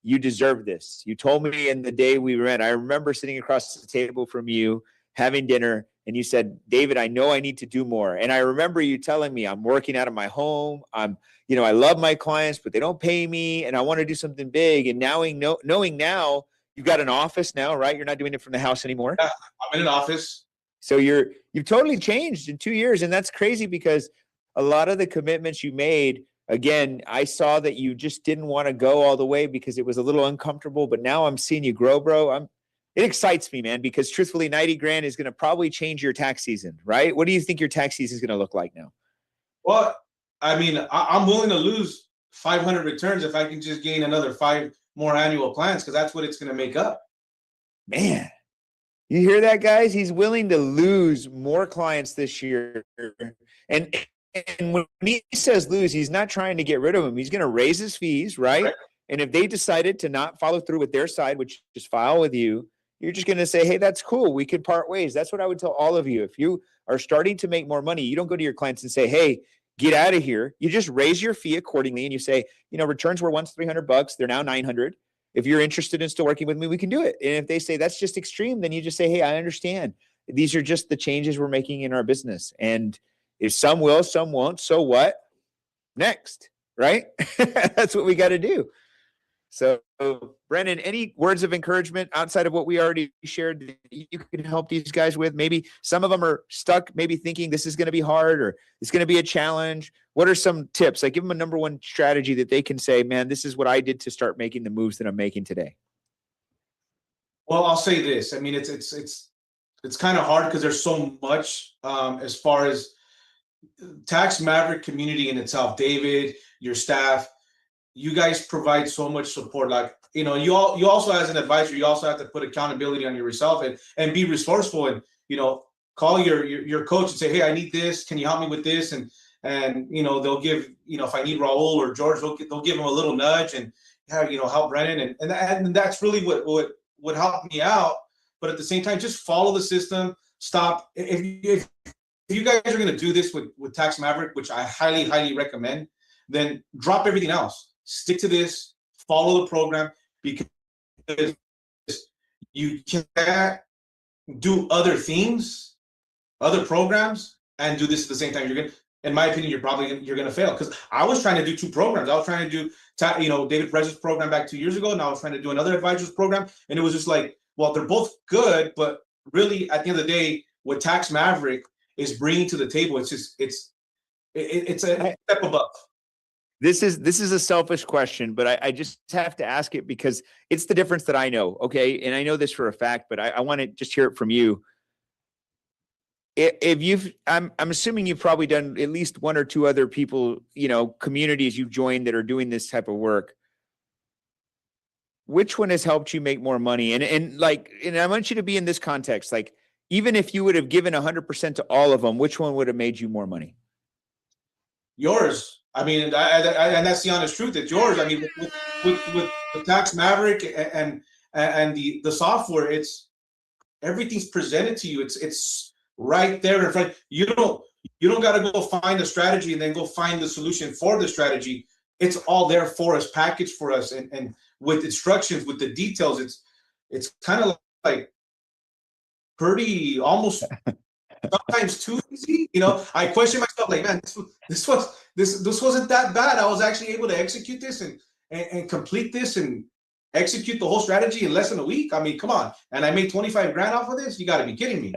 you deserve this. You told me in the day we met, I remember sitting across the table from you, having dinner, and you said, "David, I know I need to do more." And I remember you telling me, "I'm working out of my home. I love my clients, but they don't pay me, and I want to do something big." And knowing now, you've got an office now, right? You're not doing it from the house anymore. Yeah, I'm in an office. So you've totally changed in 2 years. And that's crazy because a lot of the commitments you made, again, I saw that you just didn't want to go all the way because it was a little uncomfortable, but now I'm seeing you grow, bro. It excites me, man, because truthfully, 90 grand is going to probably change your tax season, right? What do you think your tax season is going to look like now? Well, I mean, I'm willing to lose 500 returns if I can just gain another 5 more annual plans, because that's what it's going to make up. Man, you hear that, guys? He's willing to lose more clients this year. And when he says lose, he's not trying to get rid of them. He's going to raise his fees, right? And if they decided to not follow through with their side, which is file with you, you're just going to say, "Hey, that's cool. We could part ways." That's what I would tell all of you. If you are starting to make more money, you don't go to your clients and say, "Hey, get out of here." You just raise your fee accordingly. And you say, returns were once $300. They're now $900. If you're interested in still working with me, we can do it. And if they say that's just extreme, then you just say, "Hey, I understand. These are just the changes we're making in our business. And if some will, some won't, so what? Next, right? That's what we got to do. So, Brennan, any words of encouragement outside of what we already shared that you could help these guys with? Maybe some of them are stuck, maybe thinking this is going to be hard or it's going to be a challenge. What are some tips? Like, give them a number one strategy that they can say, man, this is what I did to start making the moves that I'm making today. Well, I'll say this. I mean, it's kind of hard because there's so much as far as Tax Maverick community in itself. David, your staff, you guys provide so much support. Like, you also as an advisor, you also have to put accountability on yourself and be resourceful and, call your coach and say, hey, I need this. Can you help me with this? And they'll give, if I need Raul or George, they'll give them a little nudge and, help Brennan. And that's really what would help me out. But at the same time, just follow the system. Stop. If you guys are going to do this with Tax Maverick, which I highly, highly recommend, then drop everything else. Stick to this, follow the program, because you can't do other things, other programs, and do this at the same time. In my opinion, you're going to fail. Because I was trying to do two programs. I was trying to do, David Perez's program back 2 years ago, and I was trying to do another advisor's program. And it was just like, well, they're both good, but really, at the end of the day, what Tax Maverick is bringing to the table, it's a step above. This is a selfish question, but I just have to ask it because it's the difference that I know. Okay. And I know this for a fact, but I want to just hear it from you. I'm assuming you've probably done at least one or two other people, communities you've joined that are doing this type of work. Which one has helped you make more money? And I want you to be in this context. Like, even if you would have given 100% to all of them, which one would have made you more money? Yours. I mean, and that's the honest truth. It's yours. I mean, with Tax Maverick and the software, everything's presented to you. It's right there in front. You don't got to go find a strategy and then go find the solution for the strategy. It's all there for us, packaged for us, and with instructions, with the details. It's kind of like pretty almost sometimes too easy. I question myself, like, man, this wasn't that bad. I was actually able to execute this and complete this and execute the whole strategy in less than a week. I mean, come on. And I made 25 grand off of this. You got to be kidding me.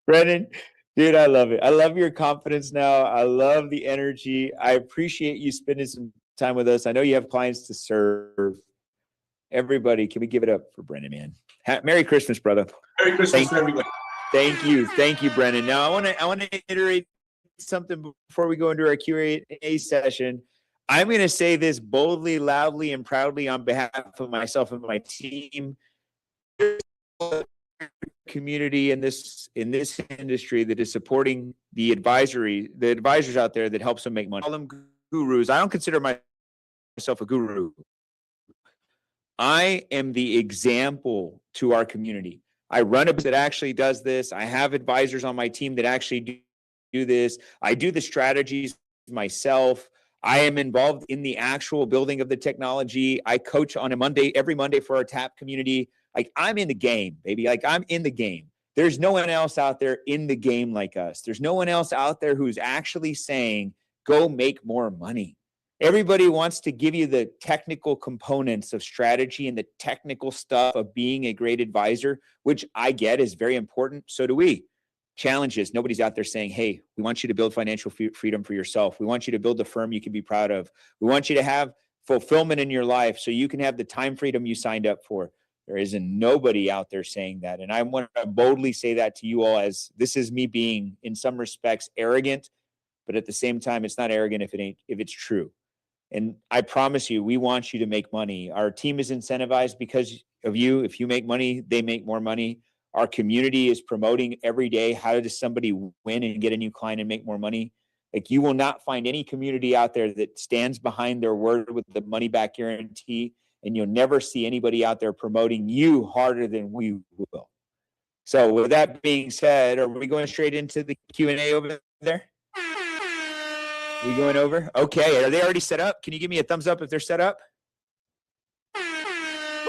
Brennan, dude, I love it. I love your confidence now. I love the energy. I appreciate you spending some time with us. I know you have clients to serve. Everybody, can we give it up for Brennan, man? Merry Christmas, brother. Merry Christmas to everybody. Thank you, Brennan. Now I want to iterate something before we go into our Q&A session. I'm going to say this boldly, loudly, and proudly on behalf of myself and my team. Community in this industry that is supporting the advisors out there that helps them make money. I call them gurus. I don't consider myself a guru. I am the example to our community. I run a business that actually does this. I have advisors on my team that actually do this. I do the strategies myself. I am involved in the actual building of the technology. I coach on every Monday for our TAP community. Like, I'm in the game, baby. Like, I'm in the game. There's no one else out there in the game like us. There's no one else out there who's actually saying, go make more money. Everybody wants to give you the technical components of strategy and the technical stuff of being a great advisor, which I get is very important. So do we. Challenges. Nobody's out there saying, hey, we want you to build financial freedom for yourself. We want you to build a firm you can be proud of. We want you to have fulfillment in your life so you can have the time freedom you signed up for. There isn't nobody out there saying that. And I want to boldly say that to you all, as this is me being, in some respects, arrogant, but at the same time, it's not arrogant if it's true. And I promise you, we want you to make money. Our team is incentivized because of you. If you make money, they make more money. Our community is promoting every day. How does somebody win and get a new client and make more money? Like, you will not find any community out there that stands behind their word with the money back guarantee. And you'll never see anybody out there promoting you harder than we will. So with that being said, are we going straight into the Q&A over there? We going over? Okay. Are they already set up? Can you give me a thumbs up if they're set up?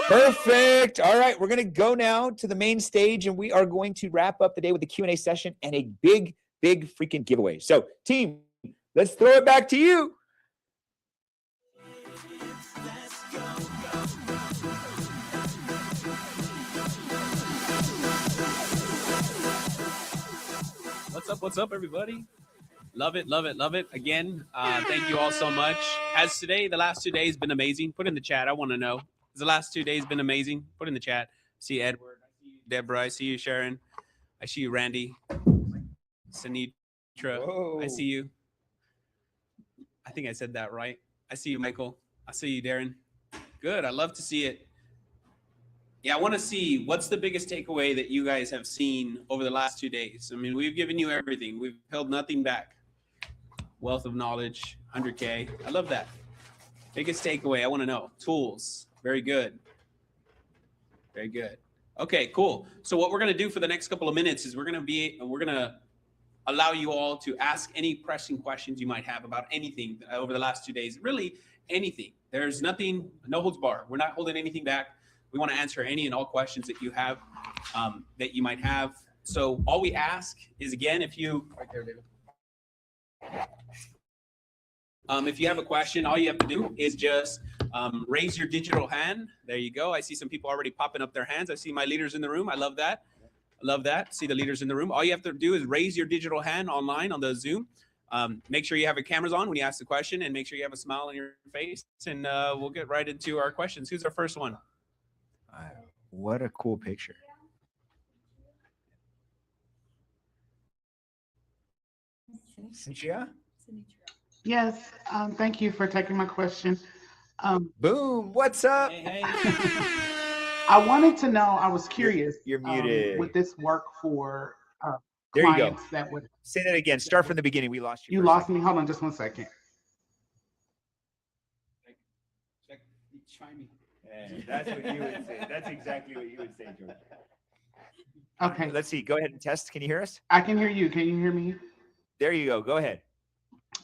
Perfect. All right, we're going to go now to the main stage, and we are going to wrap up the day with a Q&A session and a big freaking giveaway. So, team, let's throw it back to you. What's up, everybody? Love it. Again, thank you all so much. Has today, the last 2 days been amazing? Put in the chat. I want to know. Has the last 2 days been amazing? Put in the chat. I see Edward. I see you, Deborah. I see you, Sharon. I see you, Randy. Sanitra. Whoa. I see you. I think I said that right. I see you, Michael. I see you, Darren. Good. I love to see it. Yeah, I want to see what's the biggest takeaway that you guys have seen over the last 2 days. I mean, we've given you everything. We've held nothing back. Wealth of knowledge, 100K. I love that. Biggest takeaway, I want to know. Tools. Very good. Very good. Okay, cool. So what we're going to do for the next couple of minutes is we're going to allow you all to ask any pressing questions you might have about anything over the last 2 days. Really, anything. There's nothing, no holds bar. We're not holding anything back. We want to answer any and all questions that you have, that you might have. So all we ask is, again, if you, right there, David. If you have a question, all you have to do is just raise your digital hand. There you go. I see some people already popping up their hands. I see my leaders in the room. I love that. I love that. See the leaders in the room. All you have to do is raise your digital hand online on the Zoom. Make sure you have your cameras on when you ask the question, and make sure you have a smile on your face, and we'll get right into our questions. Who's our first one? What a cool picture. Cynthia? Yes, thank you for taking my question. Boom, what's up? Hey. I wanted to know, I was curious. You're muted. Would this work for There you go. clients that would, Say that again. Start from the beginning. We lost you. you for a lost second. me, hold on just one second. Yeah, that's what you would say. That's exactly what you would say, George. Okay, Let's see. Go ahead and test. Can you hear us? I can hear you. Can you hear me? There you go. Go ahead.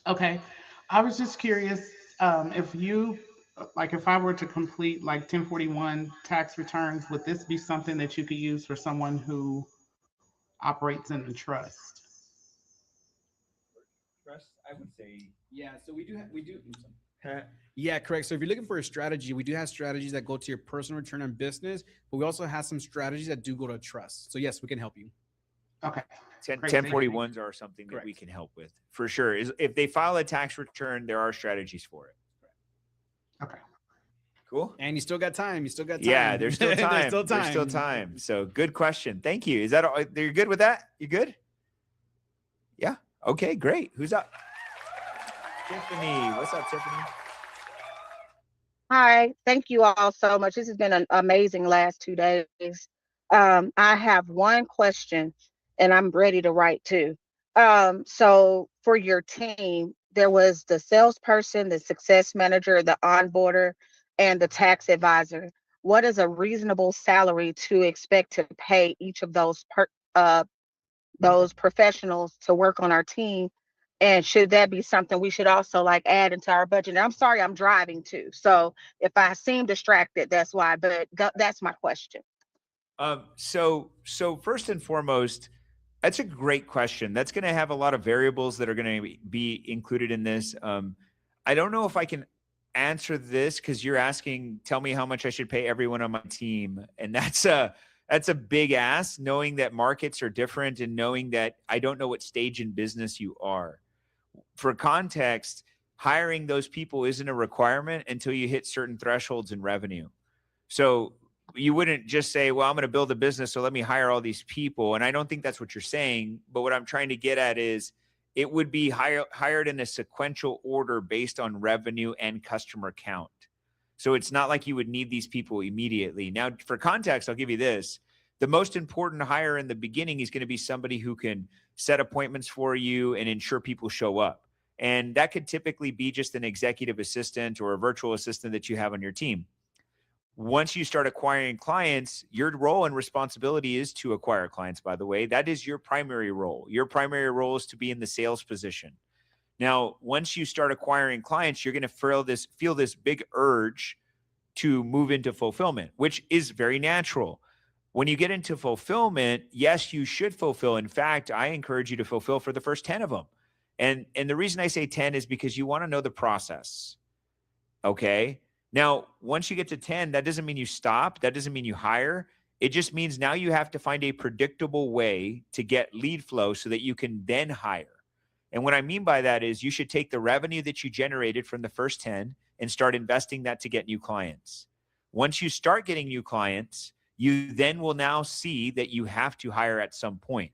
Okay, I was just curious, if you, like if I were to complete like 1041 tax returns, would this be something that you could use for someone who operates in the trust? Trust, I would say. Yeah, so we do. Yeah, correct. So if you're looking for a strategy, we do have strategies that go to your personal return on business, but we also have some strategies that do go to trust. So yes, we can help you. Okay. 1041s are something that Correct. we can help with for sure. Is if they file a tax return, there are strategies for it. Okay. Cool. And you still got time. You still got time. Yeah, there's still time. There's still time. There's still time. So good question. Thank you. Is that all? You're good with that? You good? Yeah. Okay, great. Who's up? Tiffany. What's up, Tiffany? Hi, thank you all so much. This has been an amazing last 2 days. I have one question and I'm ready to write too. So for your team, there was the salesperson, the success manager, the onboarder, and the tax advisor. What is a reasonable salary to expect to pay each of those professionals to work on our team? And should that be something we should also like add into our budget? And I'm sorry, I'm driving too. So if I seem distracted, that's why, but that's my question. So first and foremost, that's a great question. That's going to have a lot of variables that are going to be included in this. I don't know if I can answer this because you're asking, tell me how much I should pay everyone on my team. And that's a big ask, knowing that markets are different and knowing that I don't know what stage in business you are. For context, hiring those people isn't a requirement until you hit certain thresholds in revenue. So you wouldn't just say, well, I'm going to build a business, so let me hire all these people. And I don't think that's what you're saying. But what I'm trying to get at is it would be hired in a sequential order based on revenue and customer count. So it's not like you would need these people immediately. Now, for context, I'll give you this. The most important hire in the beginning is going to be somebody who can set appointments for you and ensure people show up. And that could typically be just an executive assistant or a virtual assistant that you have on your team. Once you start acquiring clients, your role and responsibility is to acquire clients, by the way. That is your primary role. Your primary role is to be in the sales position. Now, once you start acquiring clients, you're going to feel this big urge to move into fulfillment, which is very natural. When you get into fulfillment, yes, you should fulfill. In fact, I encourage you to fulfill for the first 10 of them. And the reason I say 10 is because you want to know the process. Okay. Now, once you get to 10, that doesn't mean you stop. That doesn't mean you hire. It just means now you have to find a predictable way to get lead flow so that you can then hire. And what I mean by that is you should take the revenue that you generated from the first 10 and start investing that to get new clients. Once you start getting new clients, you then will now see that you have to hire at some point.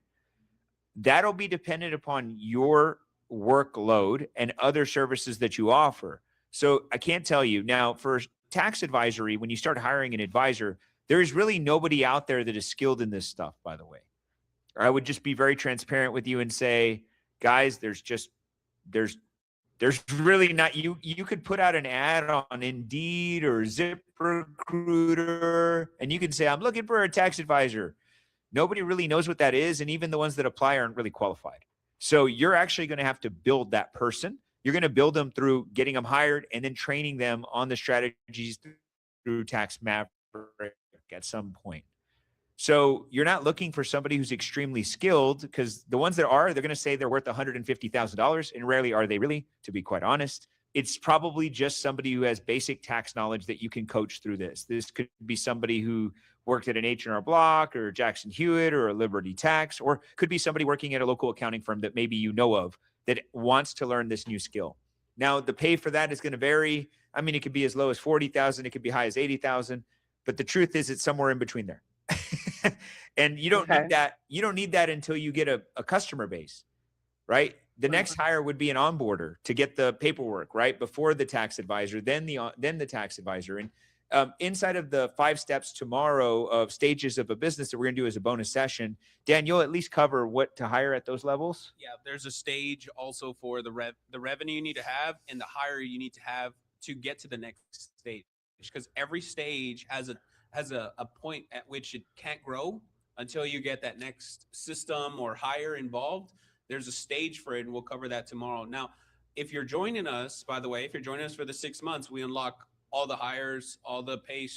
That'll be dependent upon your workload and other services that you offer. So I can't tell you now for tax advisory, when you start hiring an advisor, there is really nobody out there that is skilled in this stuff, by the way. I would just be very transparent with you and say, guys, there's really not, you could put out an ad on Indeed or ZipRecruiter and you can say, I'm looking for a tax advisor. Nobody really knows what that is. And even the ones that apply aren't really qualified. So you're actually going to have to build that person. You're going to build them through getting them hired and then training them on the strategies through Tax Maverick at some point. So you're not looking for somebody who's extremely skilled, because the ones that are, they're going to say they're worth $150,000, and rarely are they really, to be quite honest. It's probably just somebody who has basic tax knowledge that you can coach through this. This could be somebody who worked at an H&R Block or Jackson Hewitt or a Liberty Tax, or could be somebody working at a local accounting firm that maybe you know of that wants to learn this new skill. Now, the pay for that is going to vary. I mean, it could be as low as $40,000. It could be high as $80,000. But the truth is it's somewhere in between there. And you don't need that. You don't need that until you get a customer base, right? The next hire would be an onboarder to get the paperwork, right? Before the tax advisor, then the tax advisor. And inside of the 5 steps tomorrow of stages of a business that we're going to do as a bonus session, Dan, you'll at least cover what to hire at those levels. Yeah, there's a stage also for the revenue you need to have and the hire you need to have to get to the next stage, because every stage has a point at which it can't grow until you get that next system or hire involved. There's a stage for it, and we'll cover that tomorrow. Now, if you're joining us, by the way, if you're joining us for the 6 months, we unlock all the hires, all the pay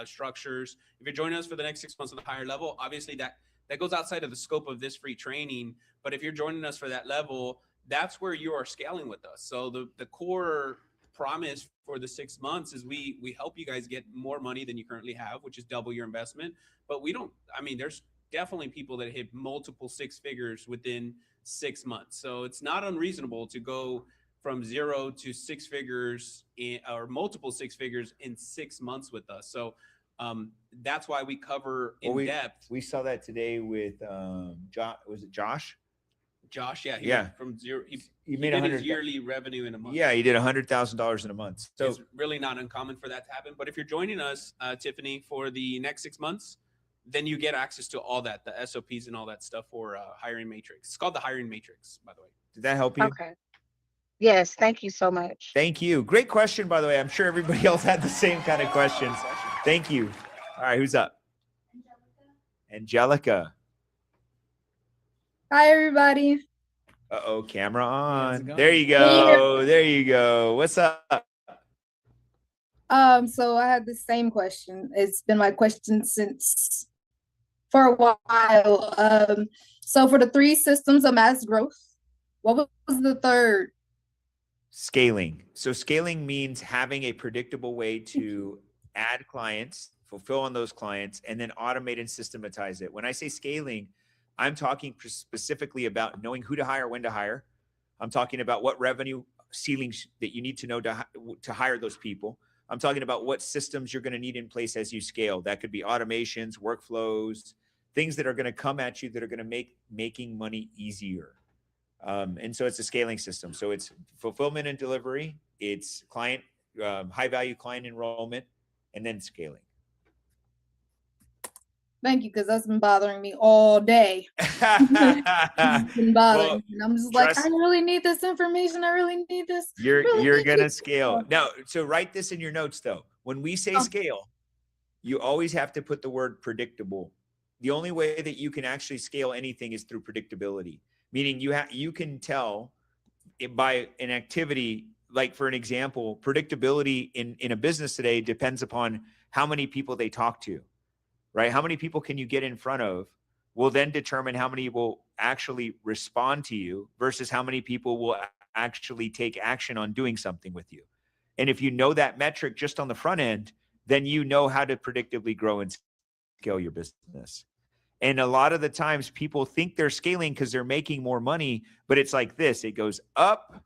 structures. If you're joining us for the next 6 months on the higher level, obviously that goes outside of the scope of this free training. But if you're joining us for that level, that's where you are scaling with us. So the core promise for the 6 months is we help you guys get more money than you currently have, which is double your investment. But there's definitely people that hit multiple 6 figures within 6 months. So it's not unreasonable to go from 0 to 6 figures or multiple 6 figures in 6 months with us. So that's why we cover in depth. We saw that today with was it Josh? Josh, yeah, yeah. From 0, he made his yearly revenue in a month. Yeah, he did $100,000 in a month. So it's really not uncommon for that to happen. But if you're joining us, Tiffany, for the next 6 months, then you get access to all that, the SOPs and all that stuff for Hiring Matrix. It's called the Hiring Matrix, by the way. Did that help you? Okay. Yes, thank you so much. Thank you. Great question, by the way. I'm sure everybody else had the same kind of questions. Thank you. All right, who's up? Angelica. Hi, everybody. Uh-oh, camera on. There you go. There you go. What's up? So I had the same question. It's been my question for a while. So for the 3 systems of mass growth, what was the third? Scaling. So scaling means having a predictable way to add clients, fulfill on those clients, and then automate and systematize it. When I say scaling, I'm talking specifically about knowing who to hire, when to hire. I'm talking about what revenue ceilings that you need to know to hire those people. I'm talking about what systems you're going to need in place as you scale. That could be automations, workflows, things that are going to come at you that are going to make making money easier. And so it's a scaling system. So it's fulfillment and delivery. It's client, high value client enrollment, and then scaling. Thank you, because that's been bothering me all day. It's been bothering me. And I'm just like, I really need this information. I really need this. You're gonna scale. Now, so write this in your notes though. When we say scale, you always have to put the word predictable. The only way that you can actually scale anything is through predictability. Meaning you can tell by an activity, like for an example, predictability in a business today depends upon how many people they talk to, right? How many people can you get in front of will then determine how many will actually respond to you versus how many people will actually take action on doing something with you. And if you know that metric just on the front end, then you know how to predictably grow and scale your business. And a lot of the times people think they're scaling because they're making more money, but it's like this, it goes up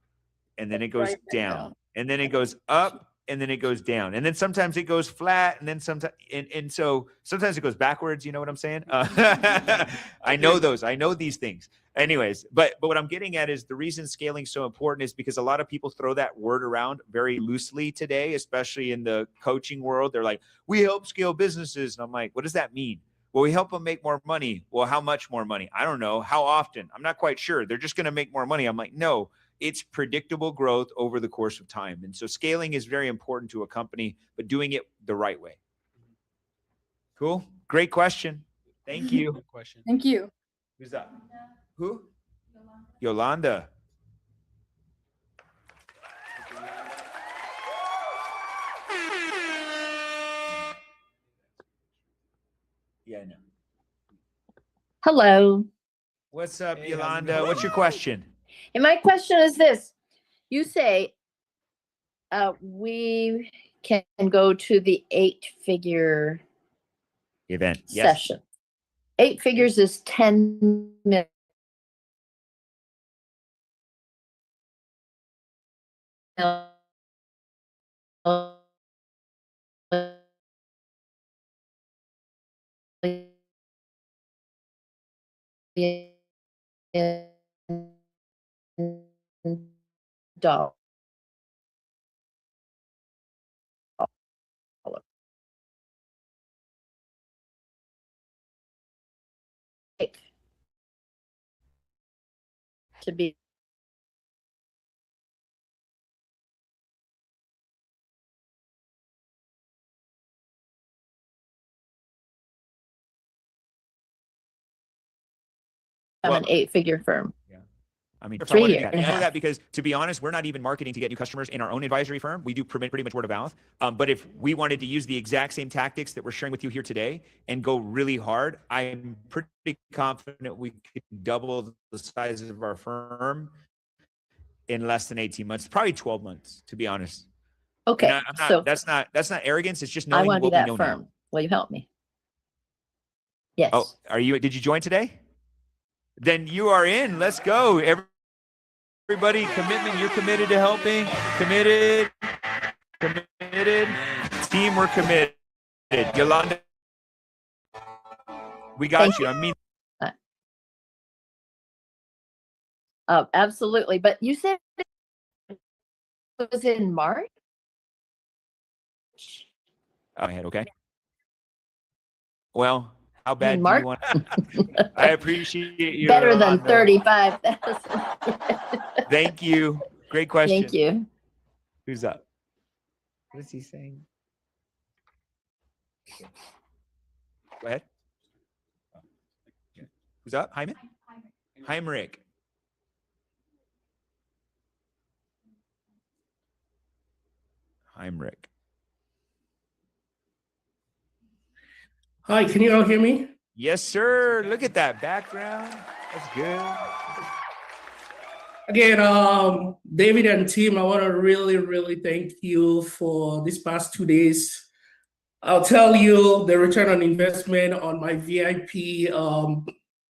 and then it goes down and then it goes up and then it goes down. And then sometimes it goes flat and then sometimes, and so sometimes it goes backwards. You know what I'm saying? I know those, I know these things. Anyways, but what I'm getting at is the reason scaling is so important is because a lot of people throw that word around very loosely today, especially in the coaching world. They're like, we help scale businesses. And I'm like, what does that mean? Well, we help them make more money. Well, how much more money? I don't know. How often? I'm not quite sure. They're just going to make more money. I'm like, no, it's predictable growth over the course of time. And so scaling is very important to a company, but doing it the right way. Cool. Great question. Thank you. Good question. Thank you. Who's that? Who? Yolanda. Yeah, I know. Hello. What's up, Hey, how's it Yolanda? going? What's your question? And my question is this. You say we can go to the 8-figure Event. Yes. session. 8 figures is 10 million. Dollar. To be Well- an 8-figure firm. I mean, 3 I years. know that because, to be honest, we're not even marketing to get new customers in our own advisory firm. We do pretty much word of mouth. But if we wanted to use the exact same tactics that we're sharing with you here today and go really hard, I'm pretty confident we could double the size of our firm in less than 18 months, probably 12 months, to be honest. Okay, And I'm not, so that's not arrogance. It's just I knowing want to what be we that know firm. now. Will you help me? Yes. Oh, did you join today? Then you are in. Let's go. Everybody, commitment. You're committed to helping. Committed. Team, we're committed. Yolanda, we got Thank you. I mean, Absolutely. But you said it was in March? oh, my head. Okay. Well, how bad do Mark? you want? I appreciate you. Better than Yolanda. 35,000. Thank you. Great question. Thank you. Who's up? What is he saying? Go ahead. Who's up? Hyman? Heimrich. Heimrich. Hi, can you all hear me? Yes, sir. Look at that background. That's good. Again, David and team, I want to really thank you for these past 2 days. I'll tell you the return on investment on my VIP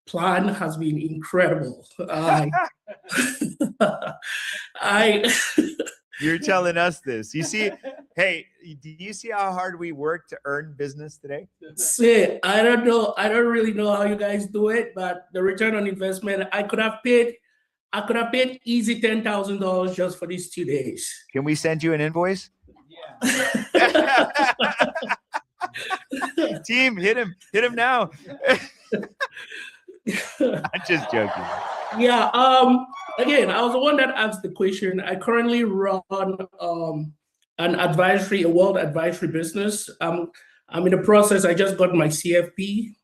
plan has been incredible. You're telling us this. You see, hey, do you see how hard we work to earn business today? Say, I don't know. I don't really know how you guys do it, but the return on investment, I could have paid easy $10,000 just for these 2 days. Can we send you an invoice? Yeah. Team, hit him now. I'm just joking. Yeah. Again, I was the one that asked the question. I currently run a world advisory business. I'm in the process. I just got my CFP,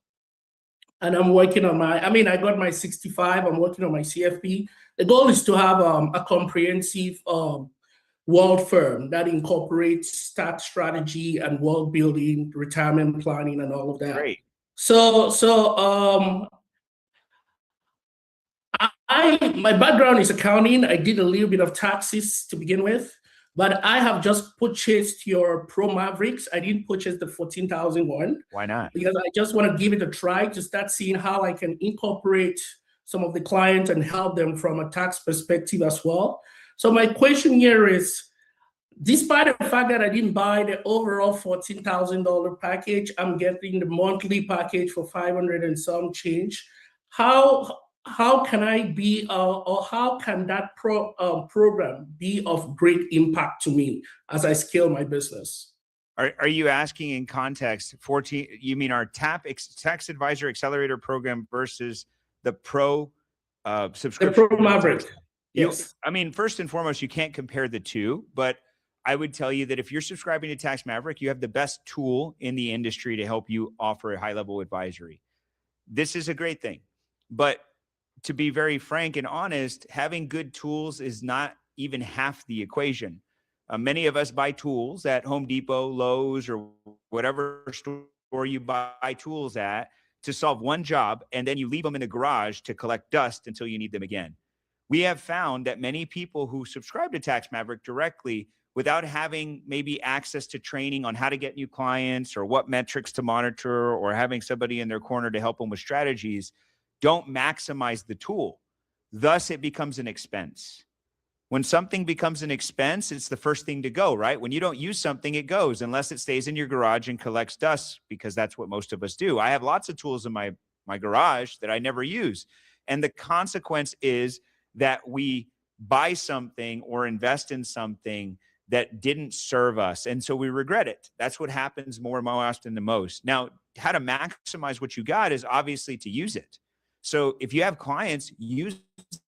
and I'm working on I got my 65. I'm working on my CFP. The goal is to have a comprehensive wealth firm that incorporates tax strategy and wealth building, retirement planning, and all of that. Great. So my background is accounting. I did a little bit of taxes to begin with, but I have just purchased your Pro Mavericks. I didn't purchase the 14,000 one. Why not? Because I just want to give it a try to start seeing how I can incorporate some of the clients and help them from a tax perspective as well. So my question here is, despite the fact that I didn't buy the overall $14,000 package, I'm getting the monthly package for 500 and some change. How can I be, or how can that program be of great impact to me as I scale my business? Are you asking in context 14? You mean our Tax Advisor Accelerator program versus the Pro subscription? The Pro Maverick. Yes. I mean, first and foremost, you can't compare the two, but I would tell you that if you're subscribing to Tax Maverick, you have the best tool in the industry to help you offer a high-level advisory. This is a great thing, but to be very frank and honest, having good tools is not even half the equation. Many of us buy tools at Home Depot, Lowe's, or whatever store you buy tools at to solve one job, and then you leave them in the garage to collect dust until you need them again. We have found that many people who subscribe to Tax Maverick directly, without having maybe access to training on how to get new clients or what metrics to monitor or having somebody in their corner to help them with strategies, don't maximize the tool. Thus, it becomes an expense. When something becomes an expense, it's the first thing to go, right? When you don't use something, it goes, unless it stays in your garage and collects dust, because that's what most of us do. I have lots of tools in my garage that I never use. And the consequence is that we buy something or invest in something that didn't serve us. And so we regret it. That's what happens more often than most. Now, how to maximize what you got is obviously to use it. So if you have clients, use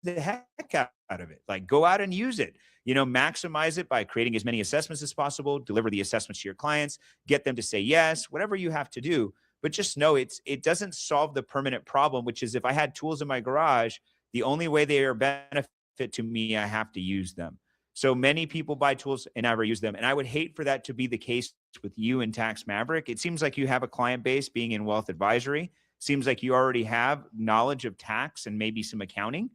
the heck out of it. Like, go out and use it. Maximize it by creating as many assessments as possible, deliver the assessments to your clients, get them to say yes, whatever you have to do. But just know it doesn't solve the permanent problem, which is if I had tools in my garage, the only way they are a benefit to me, I have to use them. So many people buy tools and never use them. And I would hate for that to be the case with you in Tax Maverick. It seems like you have a client base being in wealth advisory. Seems like you already have knowledge of tax and maybe some accounting.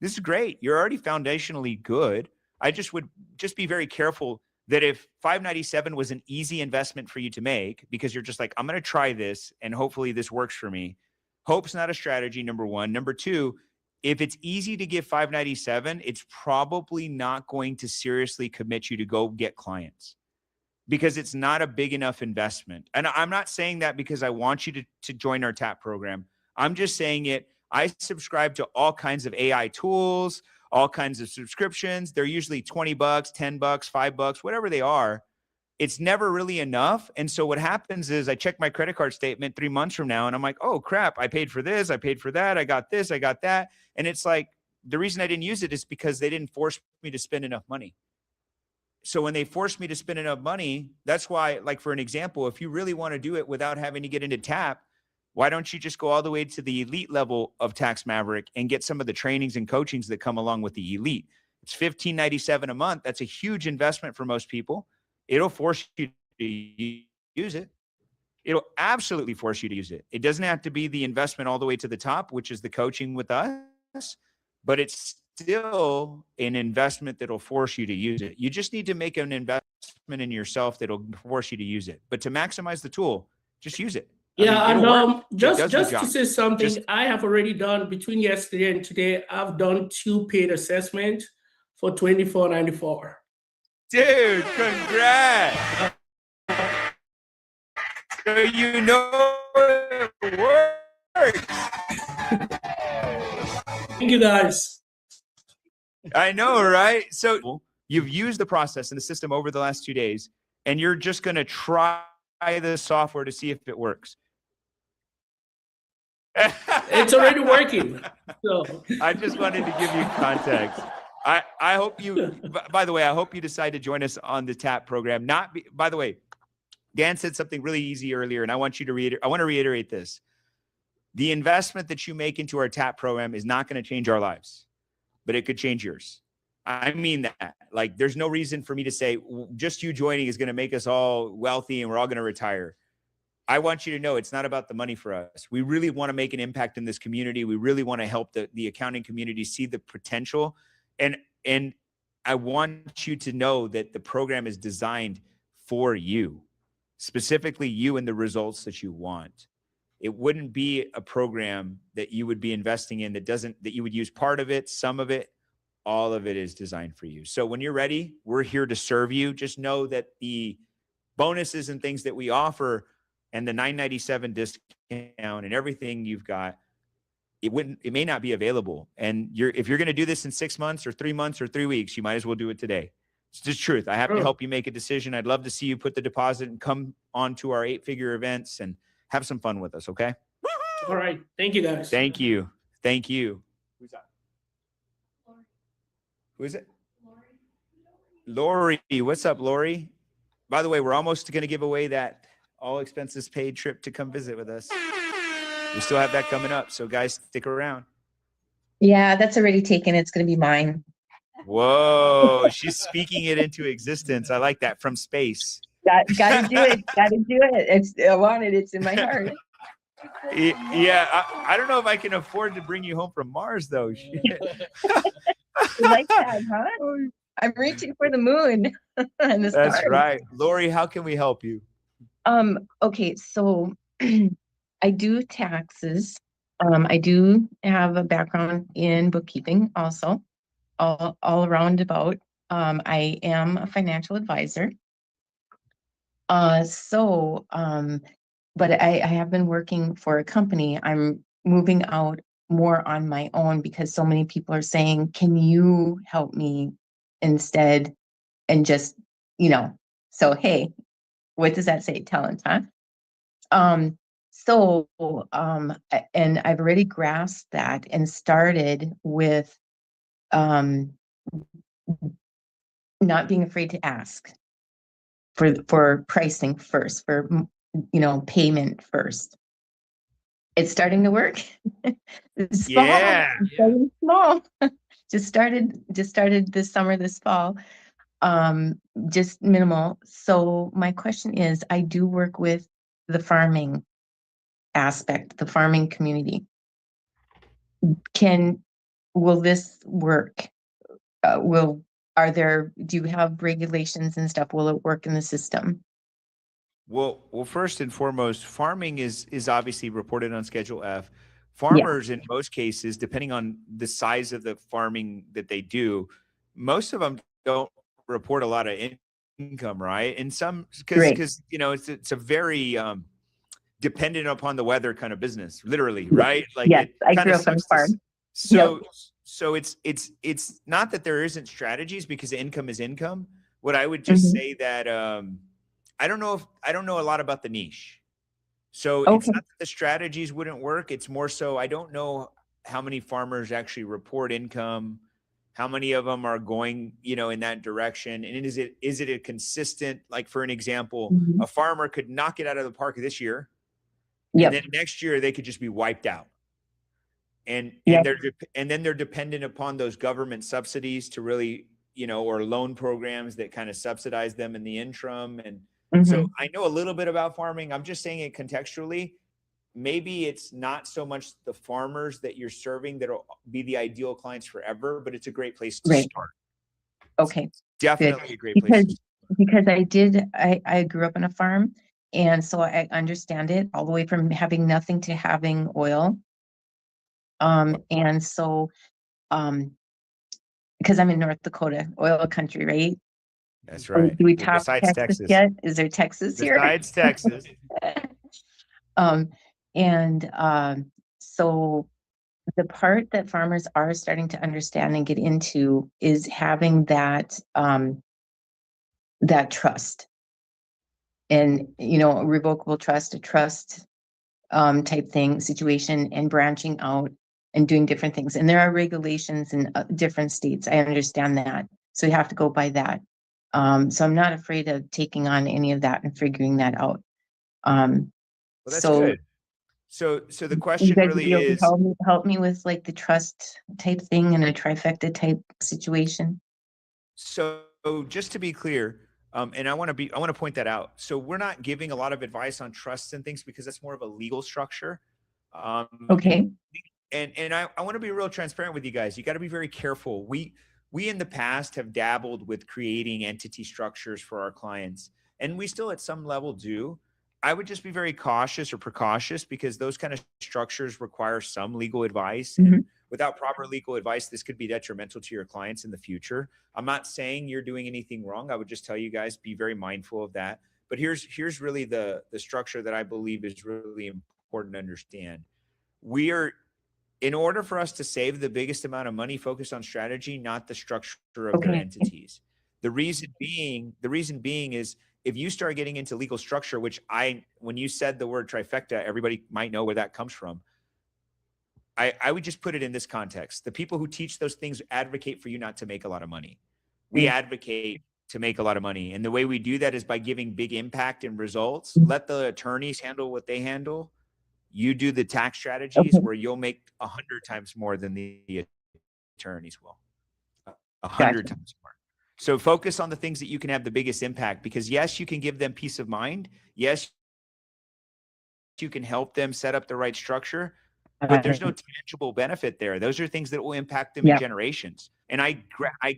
This is great. You're already foundationally good. I would be very careful that if 597 was an easy investment for you to make, because you're just like, I'm going to try this and hopefully this works for me. Hope's not a strategy, number one. Number two, if it's easy to give 597, it's probably not going to seriously commit you to go get clients, because it's not a big enough investment. And I'm not saying that because I want you to join our TAP program. I'm just saying it. I subscribe to all kinds of AI tools, all kinds of subscriptions. They're usually $20, $10, $5, whatever they are. It's never really enough. And so what happens is I check my credit card statement 3 months from now and I'm like, oh crap, I paid for this, I paid for that, I got this, I got that. And it's like, the reason I didn't use it is because they didn't force me to spend enough money. So when they forced me to spend enough money, that's why, like, for an example, if you really want to do it without having to get into TAP, why don't you just go all the way to the elite level of Tax Maverick and get some of the trainings and coachings that come along with the elite? It's $15.97 a month. That's a huge investment for most people. It'll force you to use it. It'll absolutely force you to use it. It doesn't have to be the investment all the way to the top, which is the coaching with us, but it's still an investment that'll force you to use it. You just need to make an investment in yourself that'll force you to use it. But to maximize the tool, just use it. Yeah, and just to say something, I have already done, between yesterday and today, I've done 2 paid assessments for $24.94. Dude, congrats. So you know it works. Thank you, guys. I know, right? So you've used the process and the system over the last 2 days, and you're just going to try the software to see if it works. It's already working. So I just wanted to give you context. I hope you, by the way, I hope you decide to join us on the TAP program. By the way, Dan said something really easy earlier, and I want you to reiterate this. The investment that you make into our TAP program is not going to change our lives, but it could change yours. I mean that. Like, there's no reason for me to say just you joining is going to make us all wealthy and we're all going to retire. I want you to know it's not about the money for us. We really want to make an impact in this community. We really want to help the accounting community see the potential. And I want you to know that the program is designed for you, specifically you and the results that you want. It wouldn't be a program that you would be investing in that you would use part of it, some of it, all of it is designed for you. So when you're ready, we're here to serve you. Just know that the bonuses and things that we offer and the $997 discount and everything you've got, it may not be available. And if you're going to do this in 6 months or 3 months or 3 weeks, you might as well do it today. It's just truth. I have to help you make a decision. I'd love to see you put the deposit and come on to our 8-figure events and have some fun with us. Okay. All right. Thank you, guys. Thank you. Thank you. Who's that? Who is it? Lori. What's up, Lori? By the way, we're almost going to give away that all expenses paid trip to come visit with us. We still have that coming up. So guys, stick around. Yeah, that's already taken. It's going to be mine. Whoa. She's speaking it into existence. I like that, from space. Got to do it. Got to do it. I want it. It's in my heart. Yeah. I don't know if I can afford to bring you home from Mars, though. You like that, huh? I'm reaching for the moon and the stars. That's right. Lori, how can we help you? Okay, so I do taxes. I do have a background in bookkeeping also, all around about. I am a financial advisor. But I have been working for a company. I'm moving out more on my own because so many people are saying, can you help me instead? And just, so, hey, what does that say? Talent, huh? And I've already grasped that and started with not being afraid to ask for pricing first, for payment first. It's starting to work. This Yeah. fall, starting small. just started this summer, this fall. Just minimal. So my question is, I do work with the farming aspect, the farming community. Will this work? Do you have regulations and stuff? Will it work in the system? Well, first and foremost, farming is obviously reported on Schedule F. Farmers, in most cases, depending on the size of the farming that they do, most of them don't report a lot of income, right? And some, because it's a very dependent upon the weather kind of business, literally, right? Like, yes, I grew up on a farm. So it's not that there isn't strategies, because income is income. What I would just say that I don't know a lot about the niche. So it's not that the strategies wouldn't work. It's more so I don't know how many farmers actually report income, how many of them are going, in that direction. And is it a consistent, like, for an example, a farmer could knock it out of the park this year. And then next year they could just be wiped out. And then they're dependent upon those government subsidies to really, or loan programs that kind of subsidize them in the interim. And so I know a little bit about farming. I'm just saying it contextually. Maybe it's not so much the farmers that you're serving that'll be the ideal clients forever, but it's a great place to start. Okay. Definitely a great place. Because I grew up on a farm, and so I understand it all the way from having nothing to having oil. And so, because I'm in North Dakota, oil country, right? That's right. Do we talk Texas yet? Is there Texas here? Besides Texas. So the part that farmers are starting to understand and get into is having that trust, and revocable trust, a trust type thing, situation, and branching out and doing different things. And there are regulations in different states. I understand that. So you have to go by that. So I'm not afraid of taking on any of that and figuring that out. Well, that's good. So the question really is, help me with like the trust type thing and a trifecta type situation. So just to be clear, and I want to point that out. So we're not giving a lot of advice on trusts and things because that's more of a legal structure. Okay. And I want to be real transparent with you guys. You got to be very careful. We in the past have dabbled with creating entity structures for our clients, and we still at some level do. I would just be very cautious or precautious because those kind of structures require some legal advice. Mhm. And without proper legal advice, this could be detrimental to your clients in the future. I'm not saying you're doing anything wrong. I would just tell you guys, be very mindful of that. But here's really the structure that I believe is really important to understand. In order for us to save the biggest amount of money, focus on strategy, not the structure of their Okay. entities. The reason being is if you start getting into legal structure, which when you said the word trifecta, everybody might know where that comes from. I would just put it in this context. The people who teach those things advocate for you not to make a lot of money. We advocate to make a lot of money. And the way we do that is by giving big impact and results. Let the attorneys handle what they handle. You do the tax strategies where you'll make 100 times more than the attorneys will. 100 times more. So focus on the things that you can have the biggest impact, because yes, you can give them peace of mind. Yes, you can help them set up the right structure, but there's no tangible benefit there. Those are things that will impact them in generations. And I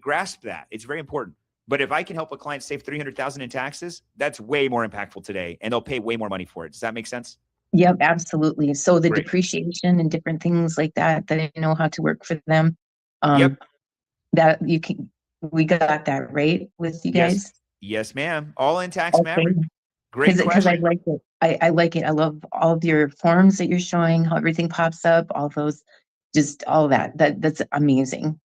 grasp that. It's very important. But if I can help a client save $300,000 in taxes, that's way more impactful today, and they'll pay way more money for it. Does that make sense? Yep, absolutely. So the Great. depreciation and different things like that I know how to work for them. Yep. That we got that right with you guys. Yes, ma'am. All in Tax Maverick. Great Because I question. like it. I like it. I love all of your forms that you're showing, how everything pops up, all those, just all that. That's amazing.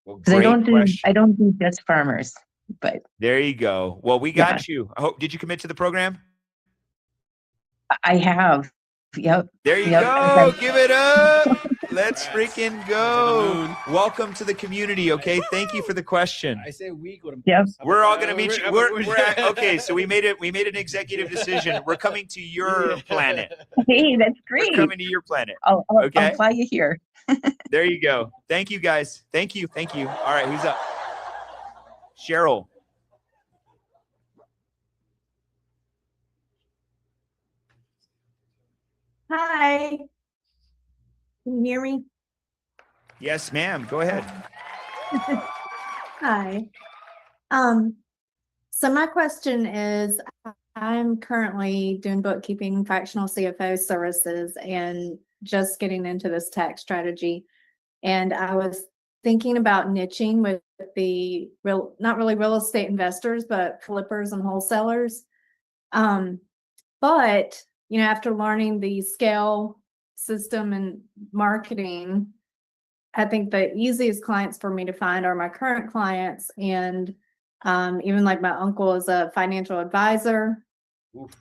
Well, Because I don't question. do just farmers, but There you go. Well, we got you. I hope, did you commit to the program? I have. Yep. There you Yep. go. Give it up. Let's freaking go. Welcome to the community. Okay. Thank you for the question. I say we go to. Yep. We're all going to meet you. Okay. So we made an executive decision. We're coming to your planet. Hey, that's great. We're coming to your planet. I'll Okay. fly you here. There you go. Thank you guys. Thank you. All right. Who's up? Cheryl. Hi. Can you hear me? Yes, ma'am. Go ahead. Hi. So my question is, I'm currently doing bookkeeping, fractional CFO services, and just getting into this tax strategy. And I was thinking about niching with the not really real estate investors, but flippers and wholesalers. But after learning the scale system and marketing, I think the easiest clients for me to find are my current clients. And even like my uncle is a financial advisor. Oof.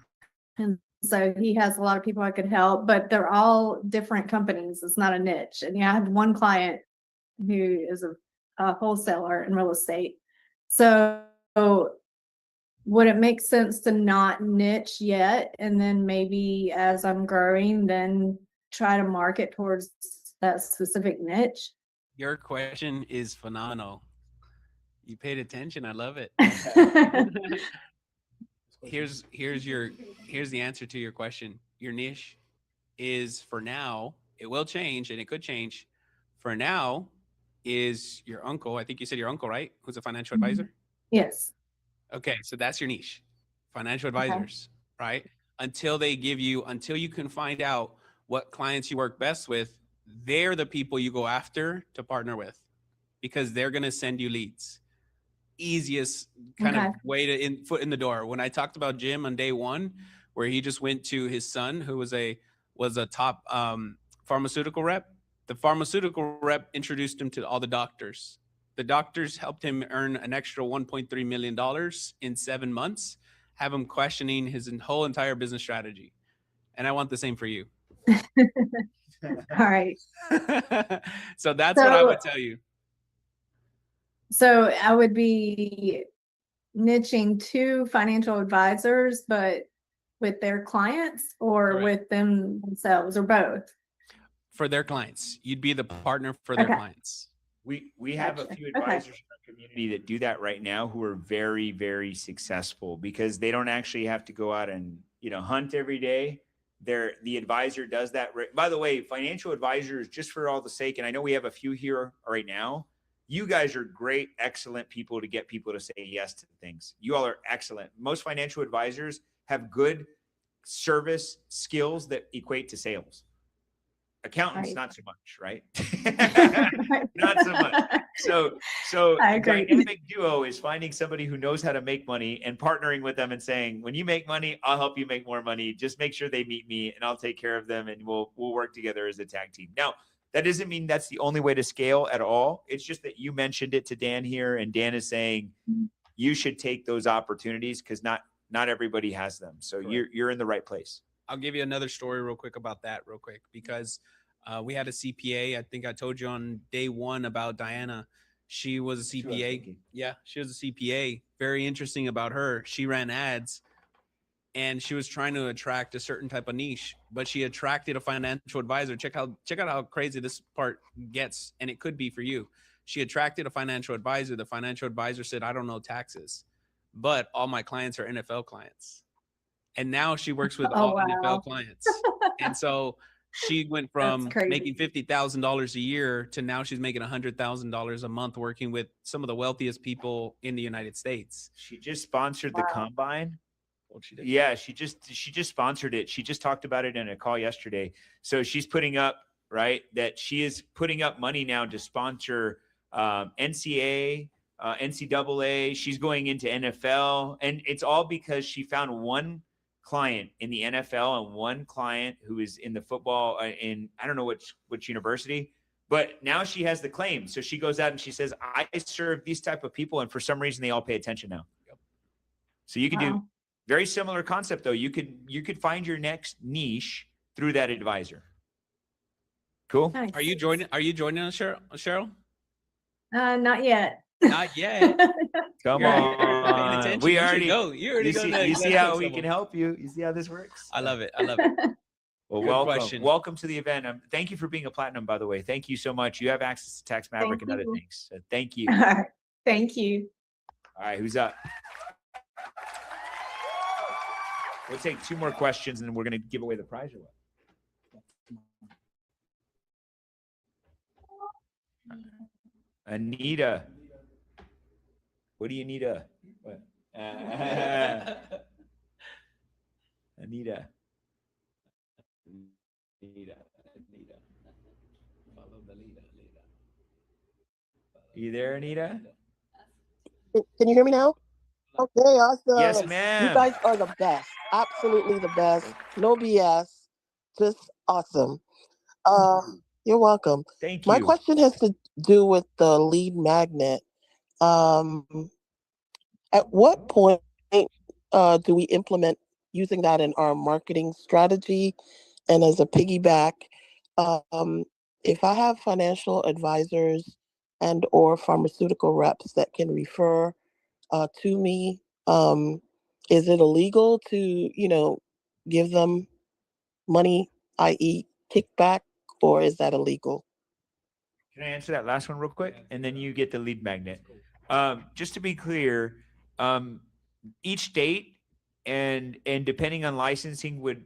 And so he has a lot of people I could help, but they're all different companies. It's not a niche. And I have one client who is a wholesaler in real estate. So would it make sense to not niche yet? And then maybe as I'm growing, then try to market towards that specific niche? Your question is phenomenal. You paid attention. I love it. Here's the answer to your question. Your niche is, for now, it will change and it could change. For now is your uncle. I think you said your uncle, right? Who's a financial advisor? Yes. Okay, so that's your niche, financial advisors, right? Until you can find out what clients you work best with, they're the people you go after to partner with, because they're going to send you leads. Easiest kind of way to foot in the door. When I talked about Jim on day one, where he just went to his son, who was a top pharmaceutical rep, the pharmaceutical rep introduced him to all the doctors. The doctors helped him earn an extra $1.3 million in 7 months, have him questioning his whole entire business strategy. And I want the same for you. All right. So that's what I would tell you. So I would be niching to financial advisors, but with their clients or with themselves, or both? For their clients. You'd be the partner for their clients. We have a Gotcha. few Okay. advisors in our community that do that right now who are very, very successful because they don't actually have to go out and, hunt every day. The advisor does that. By the way, financial advisors, just for all the sake, and I know we have a few here right now, you guys are great, excellent people to get people to say yes to things. You all are excellent. Most financial advisors have good service skills that equate to sales. Accountants, Right. not so much, right? Right. Not so much. So I the agree. dynamic duo is finding somebody who knows how to make money and partnering with them and saying, when you make money, I'll help you make more money. Just make sure they meet me and I'll take care of them and we'll work together as a tag team. Now, that doesn't mean that's the only way to scale at all. It's just that you mentioned it to Dan here, and Dan is saying you should take those opportunities because not everybody has them. So you're in the right place. I'll give you another story real quick about that real quick because we had a CPA. I think I told you on day one about Diana. She was a CPA. Yeah, she was a CPA. Very interesting about her. She ran ads and she was trying to attract a certain type of niche, but she attracted a financial advisor. Check out how crazy this part gets, and it could be for you. She attracted a financial advisor. The financial advisor said, I don't know taxes, but all my clients are NFL clients. And now she works with all NFL clients. And so she went from making $50,000 a year to now she's making $100,000 a month working with some of the wealthiest people in the United States. She just sponsored the combine. Well, she did. Yeah, she just sponsored it. She just talked about it in a call yesterday. So she's putting up, right, that she is putting up money now to sponsor NCAA. She's going into NFL, and it's all because she found one client in the NFL and one client who is in the football in I don't know which university, but now she has the claim. So she goes out and she says, I serve these type of people, and for some reason they all pay attention now. So you can do very similar concept though. You could find your next niche through that advisor. Cool. Nice. Are you joining us, Cheryl? Not yet. Not yet. Come You're on. paying attention. We You should already go. You already go next. You see how we can help you. You see how this works? I love it. Well, Good welcome. question. Welcome to the event. Thank you for being a platinum, by the way. Thank you so much. You have access to Tax Maverick and other you. things. So thank you. All right. Thank you. All right, who's up? We'll take 2 more questions and then we're going to give away the prize or what? Anita. What do you need? What? Anita. Anita. Follow the leader. You there, Anita? Can you hear me now? Okay, awesome. Yes, ma'am. You guys are the best. Absolutely the best. No BS. Just awesome. You're welcome. Thank you. My question has to do with the lead magnet. At what point do we implement using that in our marketing strategy? And as a piggyback, if I have financial advisors and or pharmaceutical reps that can refer to me, is it illegal to, give them money, i.e. kickback, or is that illegal? Can I answer that last one real quick? And then you get the lead magnet. Just to be clear, each state and depending on licensing would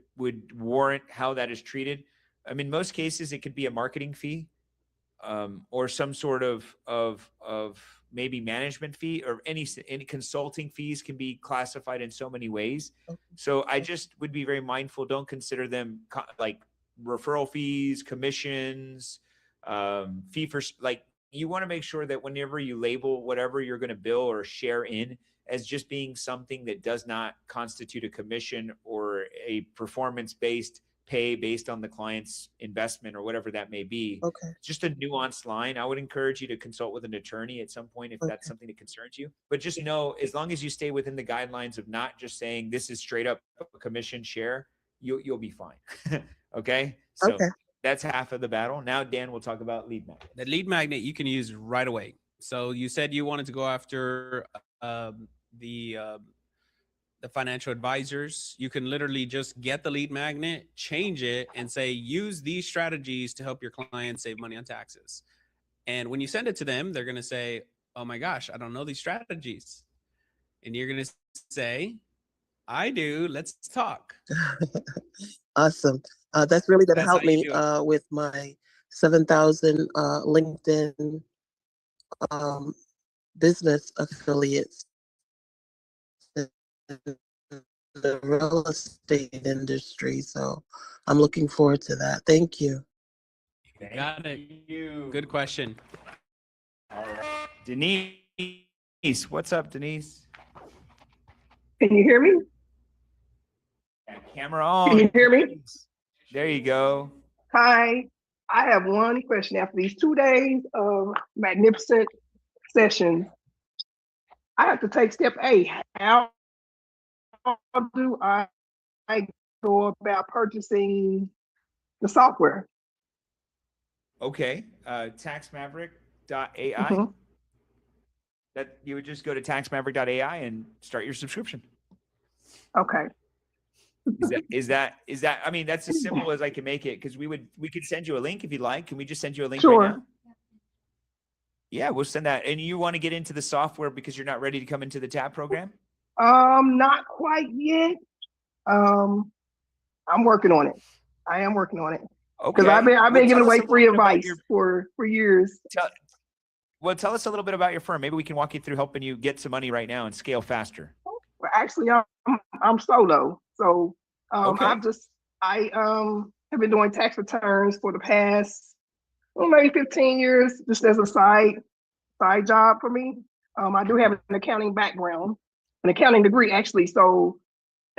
warrant how that is treated. I mean, most cases it could be a marketing fee, or some sort of maybe management fee, or any consulting fees can be classified in so many ways. So I just would be very mindful. Don't consider them like referral fees, commissions, fee for you want to make sure that whenever you label whatever you're going to bill or share in as just being something that does not constitute a commission or a performance-based pay based on the client's investment or whatever that may be. Okay. Just a nuanced line. I would encourage you to consult with an attorney at some point if that's something that concerns you. But just know, as long as you stay within the guidelines of not just saying this is straight up a commission share, you'll be fine. Okay. So that's half of the battle. Now, Dan will talk about lead magnet. The lead magnet you can use right away. So you said you wanted to go after the financial advisors. You can literally just get the lead magnet, change it, and say, use these strategies to help your clients save money on taxes. And when you send it to them, they're going to say, oh my gosh, I don't know these strategies. And you're going to say, I do. Let's talk. Awesome. That's really going to That's how help you me do it. with my 7,000 LinkedIn business affiliates in the real estate industry. So I'm looking forward to that. Thank you. Got it. Good question. All right. Denise, what's up, Denise? Can you hear me? Yeah, camera on. Can you hear me? There you go. Hi. I have one question. After these 2 days of magnificent sessions, I have to take step A. How do I go about purchasing the software? Okay. Taxmaverick.ai. Mhm. That you would just go to taxmaverick.ai and start your subscription. Okay. Is that I mean, that's as simple as I can make it, because we could send you a link if you'd like. Can we just send you a link right Sure. now? Yeah, we'll send that. And you want to get into the software because you're not ready to come into the TAP program? Not quite yet. I'm working on it. I am working on it. Because Okay. I've been Well, giving tell us away a little free bit about advice for years. Tell us a little bit about your firm. Maybe we can walk you through helping you get some money right now and scale faster. Well, actually, I'm solo, so Okay. I have been doing tax returns for the past maybe 15 years, just as a side job for me. I do have an accounting background, an accounting degree actually, so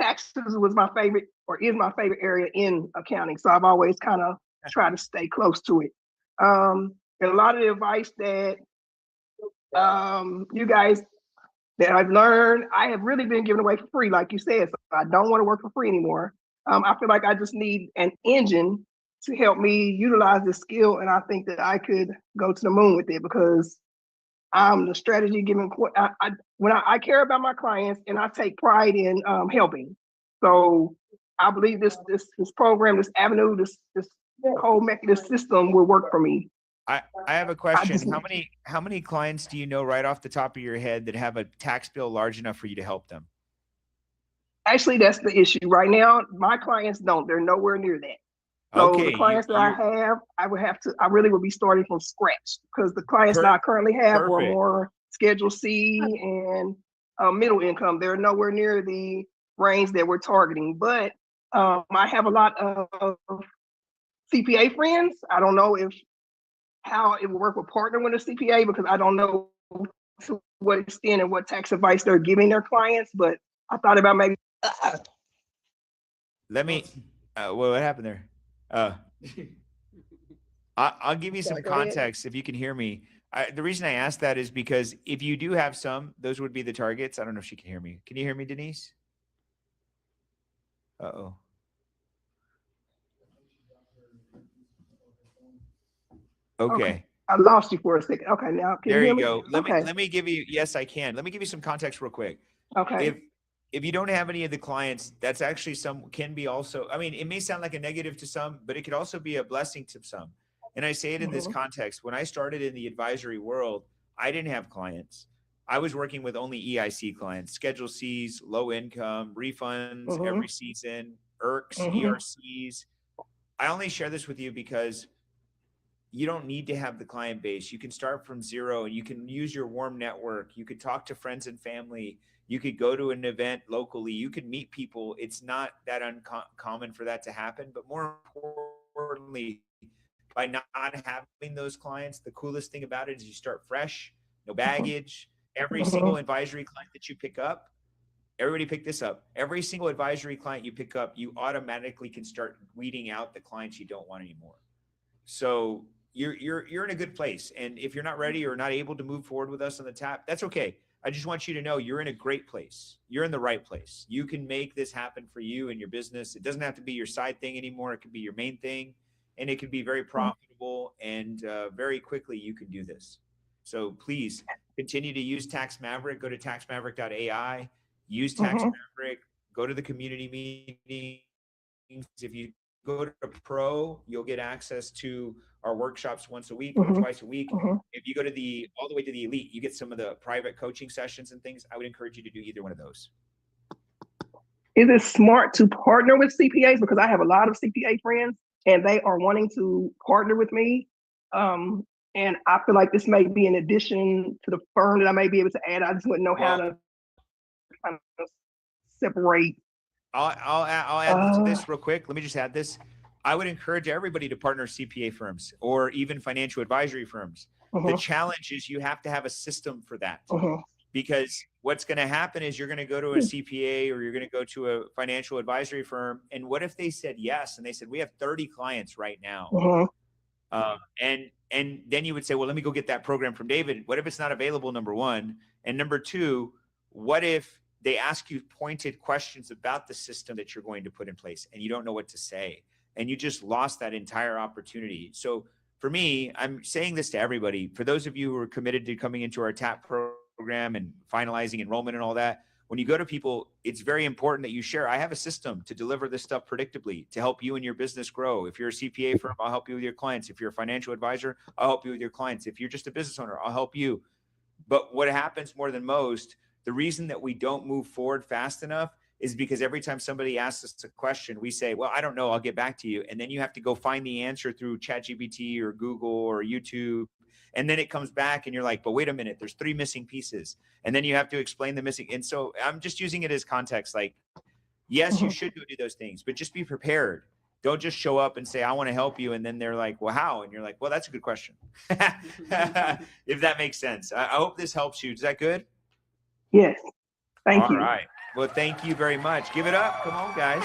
taxes was my favorite, or is my favorite area in accounting. So I've always kind of tried to stay close to it. And a lot of the advice that you guys that I've learned, I have really been giving away for free, like you said. So I don't want to work for free anymore. I feel like I just need an engine to help me utilize this skill, and I think that I could go to the moon with it, because I'm the strategy giving. I care about my clients, and I take pride in helping. So I believe this program, this avenue, this whole mechanism system will work for me. I have a question. How many clients do you know right off the top of your head that have a tax bill large enough for you to help them? Actually, that's the issue right now. My clients don't. They're nowhere near that. So Okay, the clients that I have, I really will be starting from scratch, because the clients that I currently have are Perfect. more Schedule C and middle income. They're nowhere near the range that we're targeting. But I have a lot of CPA friends. I don't know how it will work with partnering with a CPA, because I don't know to what extent and what tax advice they're giving their clients. But I thought about maybe. Let me. What happened there? I'll give you some Go ahead. context if you can hear me. The reason I asked that is because if you do have some, those would be the targets. I don't know if she can hear me. Can you hear me, Denise? Uh-oh. Okay. I lost you for a second. Okay, now can There you hear you me? go. Okay. Let me give you, yes, I can. Let me give you some context real quick. Okay. If you don't have any of the clients, that's actually can be also, I mean, it may sound like a negative to some, but it could also be a blessing to some. And I say it in this context. When I started in the advisory world, I didn't have clients. I was working with only EIC clients, Schedule Cs, low income, refunds every season, ERCs, ERCs. I only share this with you because you don't need to have the client base. You can start from zero, and you can use your warm network. You could talk to friends and family. You could go to an event locally. You could meet people. It's not that uncommon for that to happen. But more importantly, by not having those clients, the coolest thing about it is you start fresh, no baggage. Every single advisory client that you pick up, everybody pick this up. Every single advisory client you pick up, you automatically can start weeding out the clients you don't want anymore. So you're in a good place. And if you're not ready or not able to move forward with us on the TAP, that's okay. I just want you to know you're in a great place. You're in the right place. You can make this happen for you and your business. It doesn't have to be your side thing anymore. It can be your main thing, and it can be very profitable, and very quickly you can do this. So please continue to use Tax Maverick. Go to taxmaverick.ai, use Tax Maverick, go to the community meetings. If you go to Pro, you'll get access to our workshops once a week or twice a week. If you go to all the way to the elite, you get some of the private coaching sessions and things. I would encourage you to do either one of those. Is it smart to partner with CPAs? Because I have a lot of CPA friends and they are wanting to partner with me. And I feel like this may be an addition to the firm that I may be able to add. I just wouldn't know how to kind of separate. I'll add to this real quick. Let me just add this. I would encourage everybody to partner CPA firms or even financial advisory firms. The challenge is you have to have a system for that. Because what's going to happen is you're going to go to a CPA or you're going to go to a financial advisory firm. And what if they said yes? And they said, we have 30 clients right now. And then you would say, well, let me go get that program from David. What if it's not available, number one? And number two, what if they ask you pointed questions about the system that you're going to put in place and you don't know what to say? And you just lost that entire opportunity. So for me, I'm saying this to everybody. For those of you who are committed to coming into our TAP program and finalizing enrollment and all that, when you go to people, it's very important that you share. I have a system to deliver this stuff predictably to help you and your business grow. If you're a CPA firm, I'll help you with your clients. If you're a financial advisor, I'll help you with your clients. If you're just a business owner, I'll help you. But what happens more than most, the reason that we don't move forward fast enough is because every time somebody asks us a question, we say, well, I don't know, I'll get back to you. And then you have to go find the answer through ChatGPT or Google or YouTube. And then it comes back and you're like, but wait a minute, there's 3 missing pieces. And then you have to explain the missing. And so I'm just using it as context. Like, yes, you should do those things, but just be prepared. Don't just show up and say, I want to help you. And then they're like, well, how? And you're like, well, that's a good question. If that makes sense. I hope this helps you. Is that good? Yes. Thank you. All right. Well, thank you very much. Give it up. Come on, guys.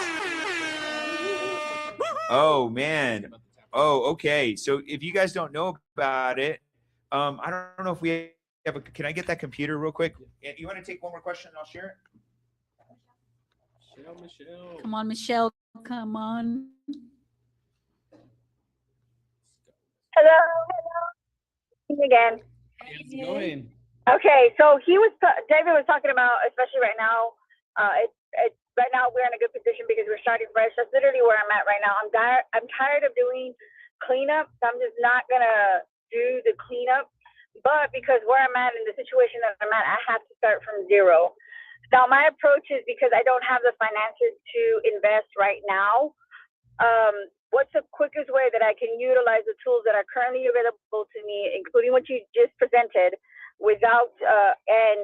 Oh, man. Oh, okay. So if you guys don't know about it, I don't know if we have can I get that computer real quick? You want to take one more question and I'll share it? Michelle. Come on, Michelle. Come on. Hello. Again. How's it going? Okay, so David was talking about, especially right now, right now we're in a good position because we're starting fresh. That's literally where I'm at right now. I'm tired of doing cleanup, so I'm just not gonna do the cleanup. But because where I'm at in the situation that I'm at, I have to start from zero. Now my approach is because I don't have the finances to invest right now. What's the quickest way that I can utilize the tools that are currently available to me, including what you just presented, without and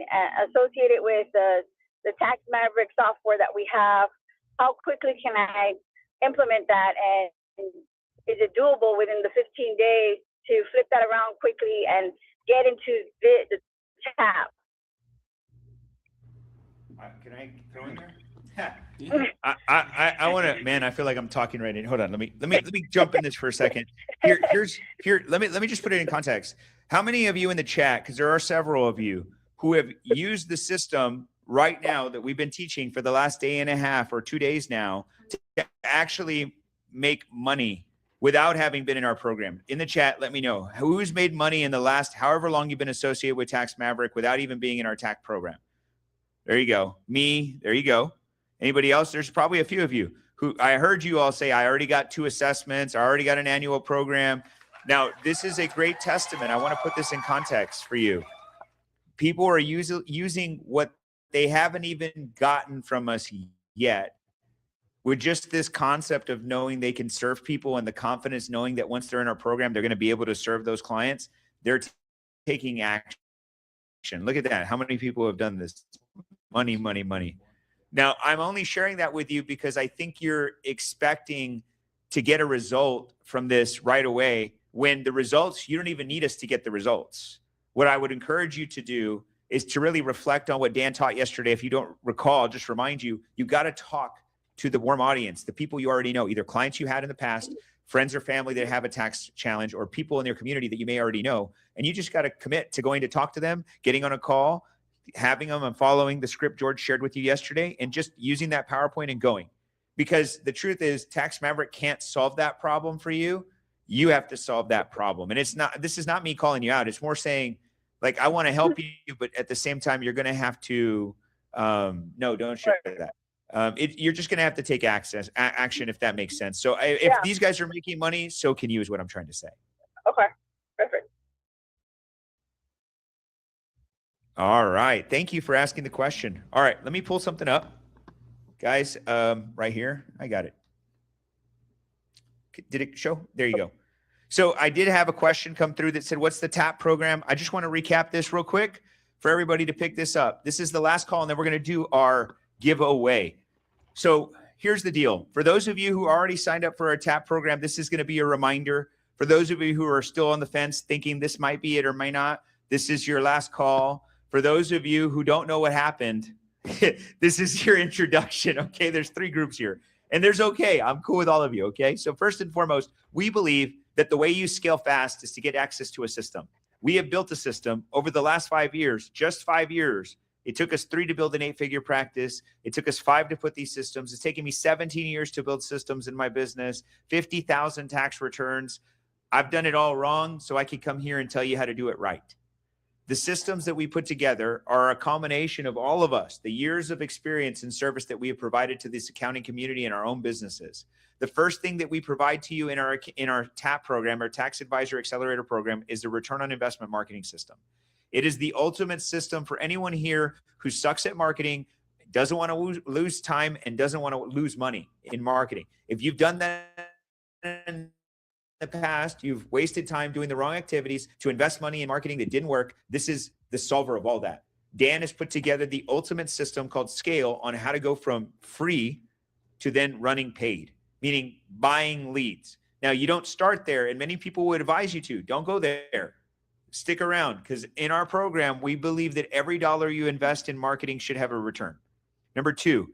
associate it with the Tax Maverick software that we have? How quickly can I implement that, and is it doable within the 15 days to flip that around quickly and get into the TAP? Can I throw in there? I want to, man, I feel like I'm talking right in. Hold on. Let me jump in this for a second. Let me just put it in context. How many of you in the chat, because there are several of you who have used the system right now that we've been teaching for the last day and a half or 2 days now to actually make money without having been in our program? In the chat, let me know who's made money in the last however long you've been associated with Tax Maverick without even being in our TAC program. There you go. Me, there you go. Anybody else? There's probably a few of you who I heard you all say, I already got 2 assessments. I already got an annual program. Now, this is a great testament. I want to put this in context for you. People are using what they haven't even gotten from us yet, with just this concept of knowing they can serve people and the confidence knowing that once they're in our program, they're going to be able to serve those clients. They're taking action. Look at that. How many people have done this? Money, money, money. Now, I'm only sharing that with you because I think you're expecting to get a result from this right away, when the results, you don't even need us to get the results. What I would encourage you to do is to really reflect on what Dan taught yesterday. If you don't recall, just remind you, you got to talk to the warm audience, the people you already know, either clients you had in the past, friends or family that have a tax challenge, or people in their community that you may already know. And you just got to commit to going to talk to them, getting on a call, having them and following the script George shared with you yesterday, and just using that PowerPoint and going. Because the truth is, Tax Maverick can't solve that problem for you. You have to solve that problem. And this is not me calling you out. It's more saying, like, I want to help you, but at the same time, you're going to have to, no, don't share that. You're just going to have to take action, if that makes sense. So if these guys are making money, so can you, is what I'm trying to say. Okay, perfect. All right. Thank you for asking the question. All right. Let me pull something up. Guys, right here. I got it. Did it show? There you go. So I did have a question come through that said, what's the TAP program? I just want to recap this real quick for everybody to pick this up. This is the last call, and then we're going to do our giveaway. So here's the deal. For those of you who already signed up for our TAP program, this is going to be a reminder. For those of you who are still on the fence thinking this might be it or might not, this is your last call. For those of you who don't know what happened, this is your introduction. Okay, there's 3 groups here. And there's okay. I'm cool with all of you. Okay. So first and foremost, we believe that the way you scale fast is to get access to a system. We have built a system over the last 5 years, just 5 years. It took us 3 to build an 8-figure practice. It took us 5 to put these systems. It's taken me 17 years to build systems in my business, 50,000 tax returns. I've done it all wrong, so I can come here and tell you how to do it right. The systems that we put together are a combination of all of us, the years of experience and service that we have provided to this accounting community and our own businesses. The first thing that we provide to you in our TAP program, our Tax Advisor Accelerator program, is the return on investment marketing system. It is the ultimate system for anyone here who sucks at marketing, doesn't want to lose time, and doesn't want to lose money in marketing. If you've done that in the past, you've wasted time doing the wrong activities to invest money in marketing that didn't work, this is the solver of all that. Dan has put together the ultimate system called Scale on how to go from free to then running paid, meaning buying leads. Now, you don't start there, and many people would advise you to. Don't go there. Stick around, because in our program, we believe that every dollar you invest in marketing should have a return. Number 2,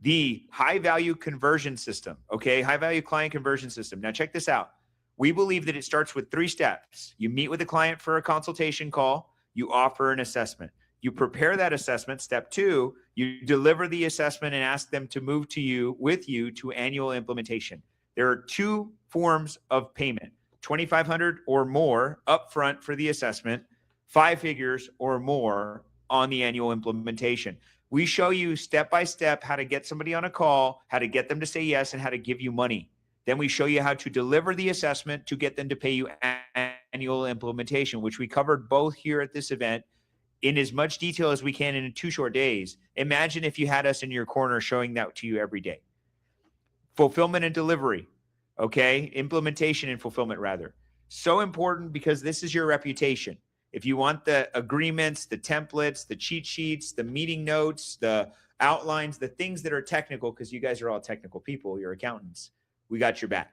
the high-value conversion system, okay? High-value client conversion system. Now, check this out. We believe that it starts with 3 steps. You meet with the client for a consultation call. You offer an assessment. You prepare that assessment. Step 2, you deliver the assessment and ask them to move with you to annual implementation. There are 2 forms of payment, $2,500 or more upfront for the assessment, 5 figures or more on the annual implementation. We show you step by step how to get somebody on a call, how to get them to say yes, and how to give you money. Then we show you how to deliver the assessment to get them to pay you annual implementation, which we covered both here at this event in as much detail as we can in 2 short days. Imagine if you had us in your corner showing that to you every day. Fulfillment and delivery, okay? Implementation and fulfillment, rather. So important, because this is your reputation. If you want the agreements, the templates, the cheat sheets, the meeting notes, the outlines, the things that are technical, because you guys are all technical people, you're accountants, we got your back.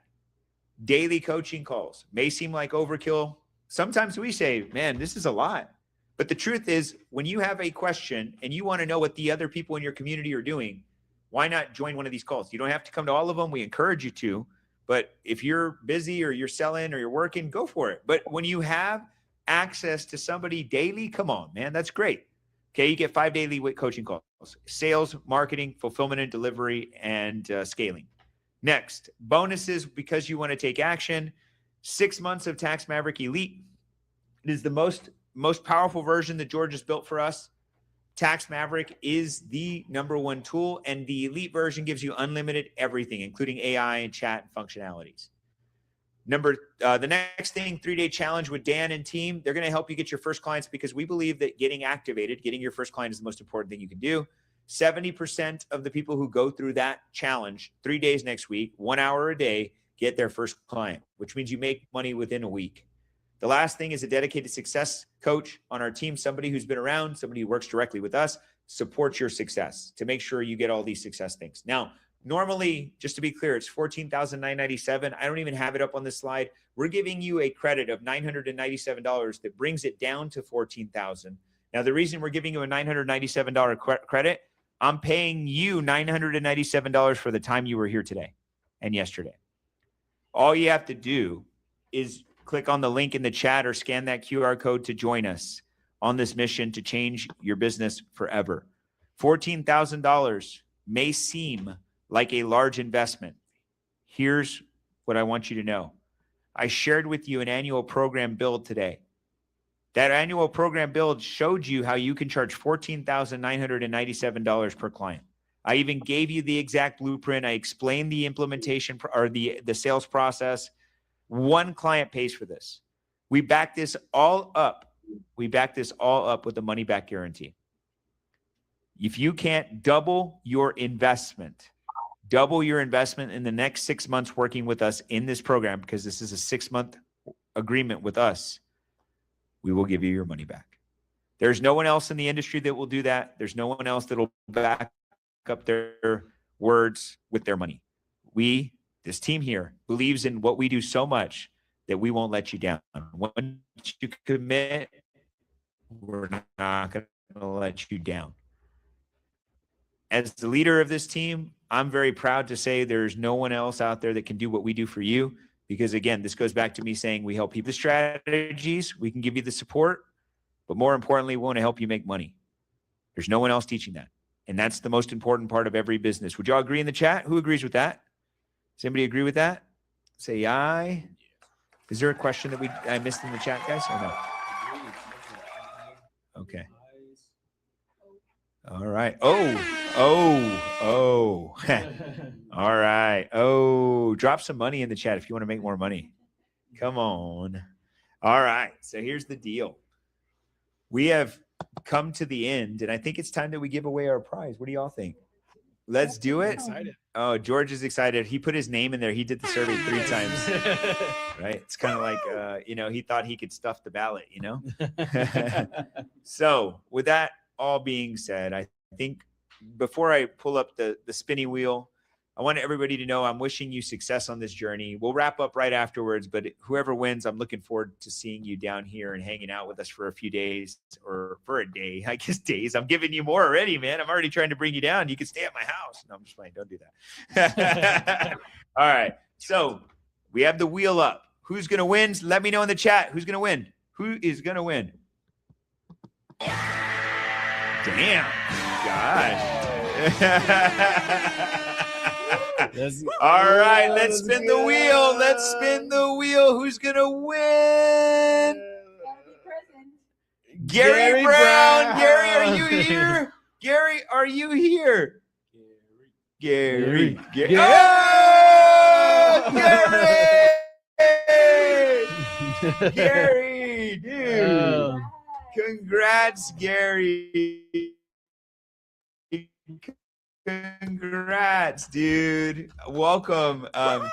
Daily coaching calls may seem like overkill. Sometimes we say, man, this is a lot. But the truth is, when you have a question and you want to know what the other people in your community are doing, why not join one of these calls? You don't have to come to all of them. We encourage you to. But if you're busy or you're selling or you're working, go for it. But when you have access to somebody daily, come on, man, that's great. Okay, you get 5 daily coaching calls. Sales, marketing, fulfillment and delivery, and scaling. Next, bonuses because you want to take action. 6 months of Tax Maverick Elite. It is the most powerful version that George has built for us. Tax Maverick is the #1 tool, and the Elite version gives you unlimited everything, including AI and chat and functionalities. The next thing, 3-day challenge with Dan and team. They're going to help you get your first clients, because we believe that getting activated, getting your first client, is the most important thing you can do. 70% of the people who go through that challenge, 3 days next week, 1 hour a day, get their first client, which means you make money within a week. The last thing is a dedicated success coach on our team, somebody who's been around, somebody who works directly with us, supports your success to make sure you get all these success things. Now, normally, just to be clear, it's $14,997. I don't even have it up on this slide. We're giving you a credit of $997 that brings it down to $14,000. Now, the reason we're giving you a $997 credit, I'm paying you $997 for the time you were here today and yesterday. All you have to do is click on the link in the chat or scan that QR code to join us on this mission to change your business forever. $14,000 may seem like a large investment. Here's what I want you to know. I shared with you an annual program build today. That annual program build showed you how you can charge $14,997 per client. I even gave you the exact blueprint. I explained the implementation or the sales process. 1 client pays for this. We back this all up. We back this all up with a money back guarantee. If you can't double your investment in the next 6 months working with us in this program, because this is a 6-month agreement with us, we will give you your money back. There's no one else in the industry that will do that. There's no one else that will back up their words with their money. We, this team here, believes in what we do so much that we won't let you down. Once you commit, we're not going to let you down. As the leader of this team, I'm very proud to say there's no one else out there that can do what we do for you. Because again, this goes back to me saying we help you with the strategies, we can give you the support, but more importantly, we want to help you make money. There's no one else teaching that. And that's the most important part of every business. Would y'all agree in the chat? Who agrees with that? Does anybody agree with that? Say aye. Is there a question that I missed in the chat, guys, or no? Okay. All right. Oh. All right. Oh, drop some money in the chat if you want to make more money. Come on. All right. So here's the deal. We have come to the end, and I think it's time that we give away our prize. What do y'all think? Let's do it. Excited. Oh, George is excited. He put his name in there. He did the survey 3 times. Right? It's kind of like, he thought he could stuff the ballot, So with that all being said, I think before I pull up the spinning wheel, I want everybody to know I'm wishing you success on this journey. We'll wrap up right afterwards, but whoever wins, I'm looking forward to seeing you down here and hanging out with us for a few days or for a day. I guess days. I'm giving you more already, man. I'm already trying to bring you down. You can stay at my house. No, I'm just playing. Don't do that. All right. So we have the wheel up. Who's going to win? Let me know in the chat. Who's going to win? Who is going to win? Damn. Gosh. All right, let's spin the wheel. Let's spin the wheel. Who's gonna win? Gary Brown. Gary, are you here? Gary, are you here? Gary. Oh, Gary! Gary, dude. Congrats, Gary. Congrats, dude. Welcome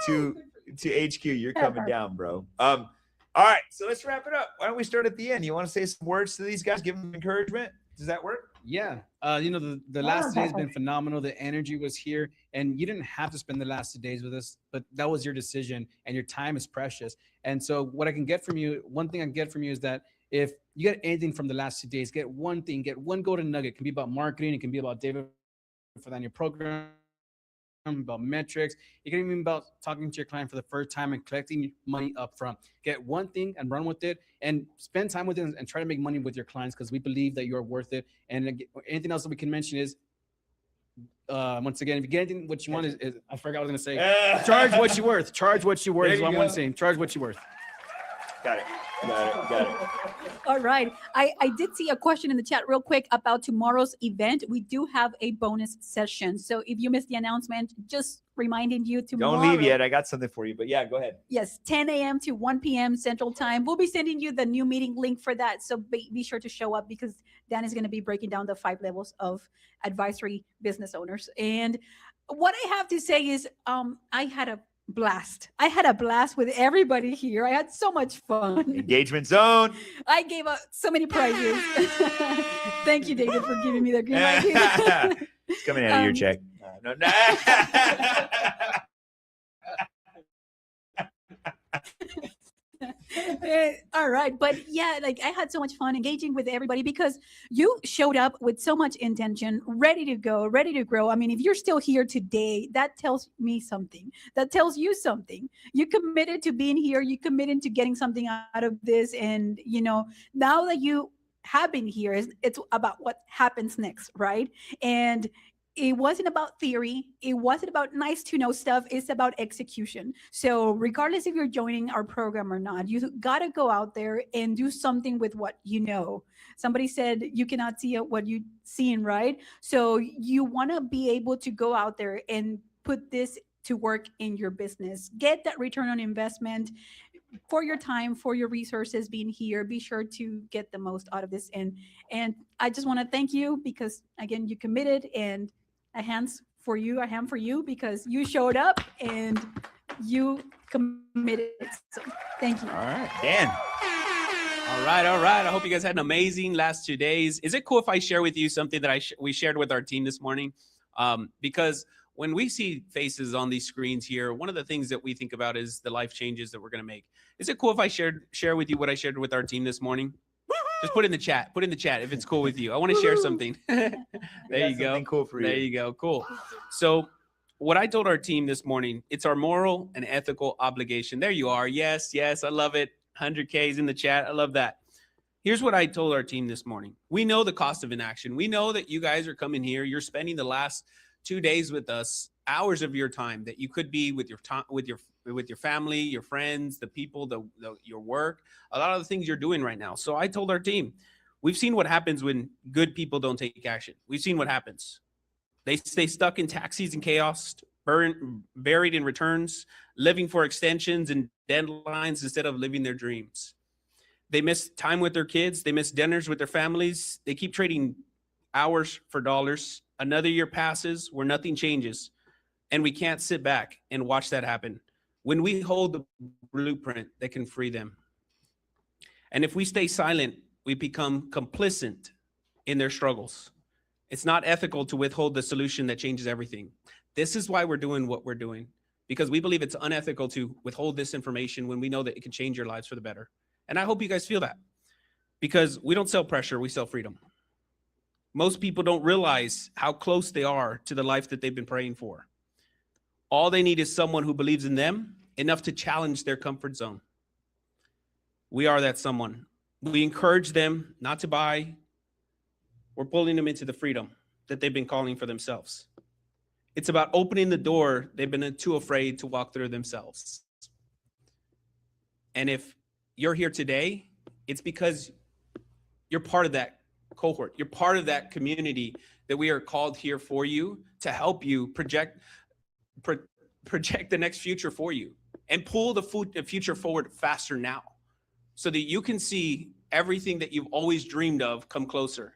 to HQ. You're coming down, bro. All right, so let's wrap it up. Why don't we start at the end? You want to say some words to these guys, give them encouragement? Does that work? Yeah. The last day has been phenomenal. The energy was here, and you didn't have to spend the last 2 days with us, but that was your decision, and your time is precious. And so what I can get from you, one thing I can get from you is that if you get anything from the last 2 days, get one thing, get one golden nugget. It can be about marketing. It can be about David for that in your program, about metrics. It can even be about talking to your client for the first time and collecting money up front. Get one thing and run with it and spend time with it and try to make money with your clients, because we believe that you're worth it. And anything else that we can mention is, once again, if you get anything, what you want is I forgot what I was going to say. Charge what you're worth. Charge what you're worth is what I'm saying. Charge what you're worth. Got it. All right. I did see a question in the chat real quick about tomorrow's event. We do have a bonus session. So if you missed the announcement, just reminding you tomorrow. Don't leave yet. I got something for you, but yeah, go ahead. Yes, 10 a.m. to 1 p.m. Central Time. We'll be sending you the new meeting link for that. So be sure to show up, because Dan is going to be breaking down the 5 levels of advisory business owners. And what I have to say is I had a blast. I had a blast with everybody here. I had so much fun. Engagement zone. I gave out so many prizes. Thank you, David, for giving me the green light. It's coming out of your check. No. All right. But yeah, like I had so much fun engaging with everybody, because you showed up with so much intention, ready to go, ready to grow. I mean, if you're still here today, that tells me something. That tells you something. You committed to being here. You committed to getting something out of this. And, now that you have been here, it's about what happens next, right? And it wasn't about theory. It wasn't about nice to know stuff. It's about execution. So regardless if you're joining our program or not, you got to go out there and do something with what you know. Somebody said you cannot see what you've seen, right? So you want to be able to go out there and put this to work in your business. Get that return on investment. for your time, for your resources being here. Be sure to get the most out of this. And I just want to thank you because again, you committed, and a hand for you because you showed up and you committed. So thank you. All right, Dan. All right. I hope you guys had an amazing last 2 days. Is it cool if I share with you something that we shared with our team this morning? Because when we see faces on these screens here, one of the things that we think about is the life changes that we're going to make. Is it cool if I share with you what I shared with our team this morning? Just put in the chat. Put in the chat if it's cool with you. I want to share something. There you go. Cool for you. There you go. Cool. So what I told our team this morning, it's our moral and ethical obligation. There you are. Yes, I love it. 100Ks in the chat. I love that. Here's what I told our team this morning. We know the cost of inaction. We know that you guys are coming here. You're spending the last 2 days with us, hours of your time that you could be with your time, with your family, your friends, the people, your work, a lot of the things you're doing right now. So I told our team, we've seen what happens when good people don't take action. We've seen what happens. They stay stuck in taxis and chaos, buried in returns, living for extensions and deadlines instead of living their dreams. They miss time with their kids. They miss dinners with their families. They keep trading hours for dollars. Another year passes where nothing changes, and we can't sit back and watch that happen. When we hold the blueprint that can free them. And if we stay silent, we become complicit in their struggles. It's not ethical to withhold the solution that changes everything. This is why we're doing what we're doing, because we believe it's unethical to withhold this information when we know that it can change your lives for the better. And I hope you guys feel that, because we don't sell pressure, we sell freedom. Most people don't realize how close they are to the life that they've been praying for. All they need is someone who believes in them enough to challenge their comfort zone. We are that someone. We encourage them not to buy. We're pulling them into the freedom that they've been calling for themselves. It's about opening the door they've been too afraid to walk through themselves. And if you're here today, it's because you're part of that cohort. You're part of that community that we are called here for you, to help you project the next future for you and pull the future forward faster now, so that you can see everything that you've always dreamed of come closer.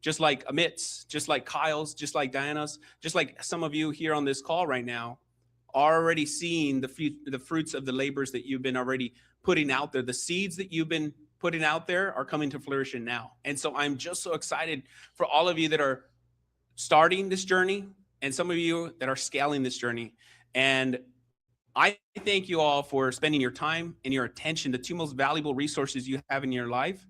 Just like Amit's, just like Kyle's, just like Diana's, just like some of you here on this call right now are already seeing the fruits of the labors that you've been already putting out there. The seeds that you've been putting out there are coming to fruition now. And so I'm just so excited for all of you that are starting this journey and some of you that are scaling this journey. And I thank you all for spending your time and your attention, the two most valuable resources you have in your life.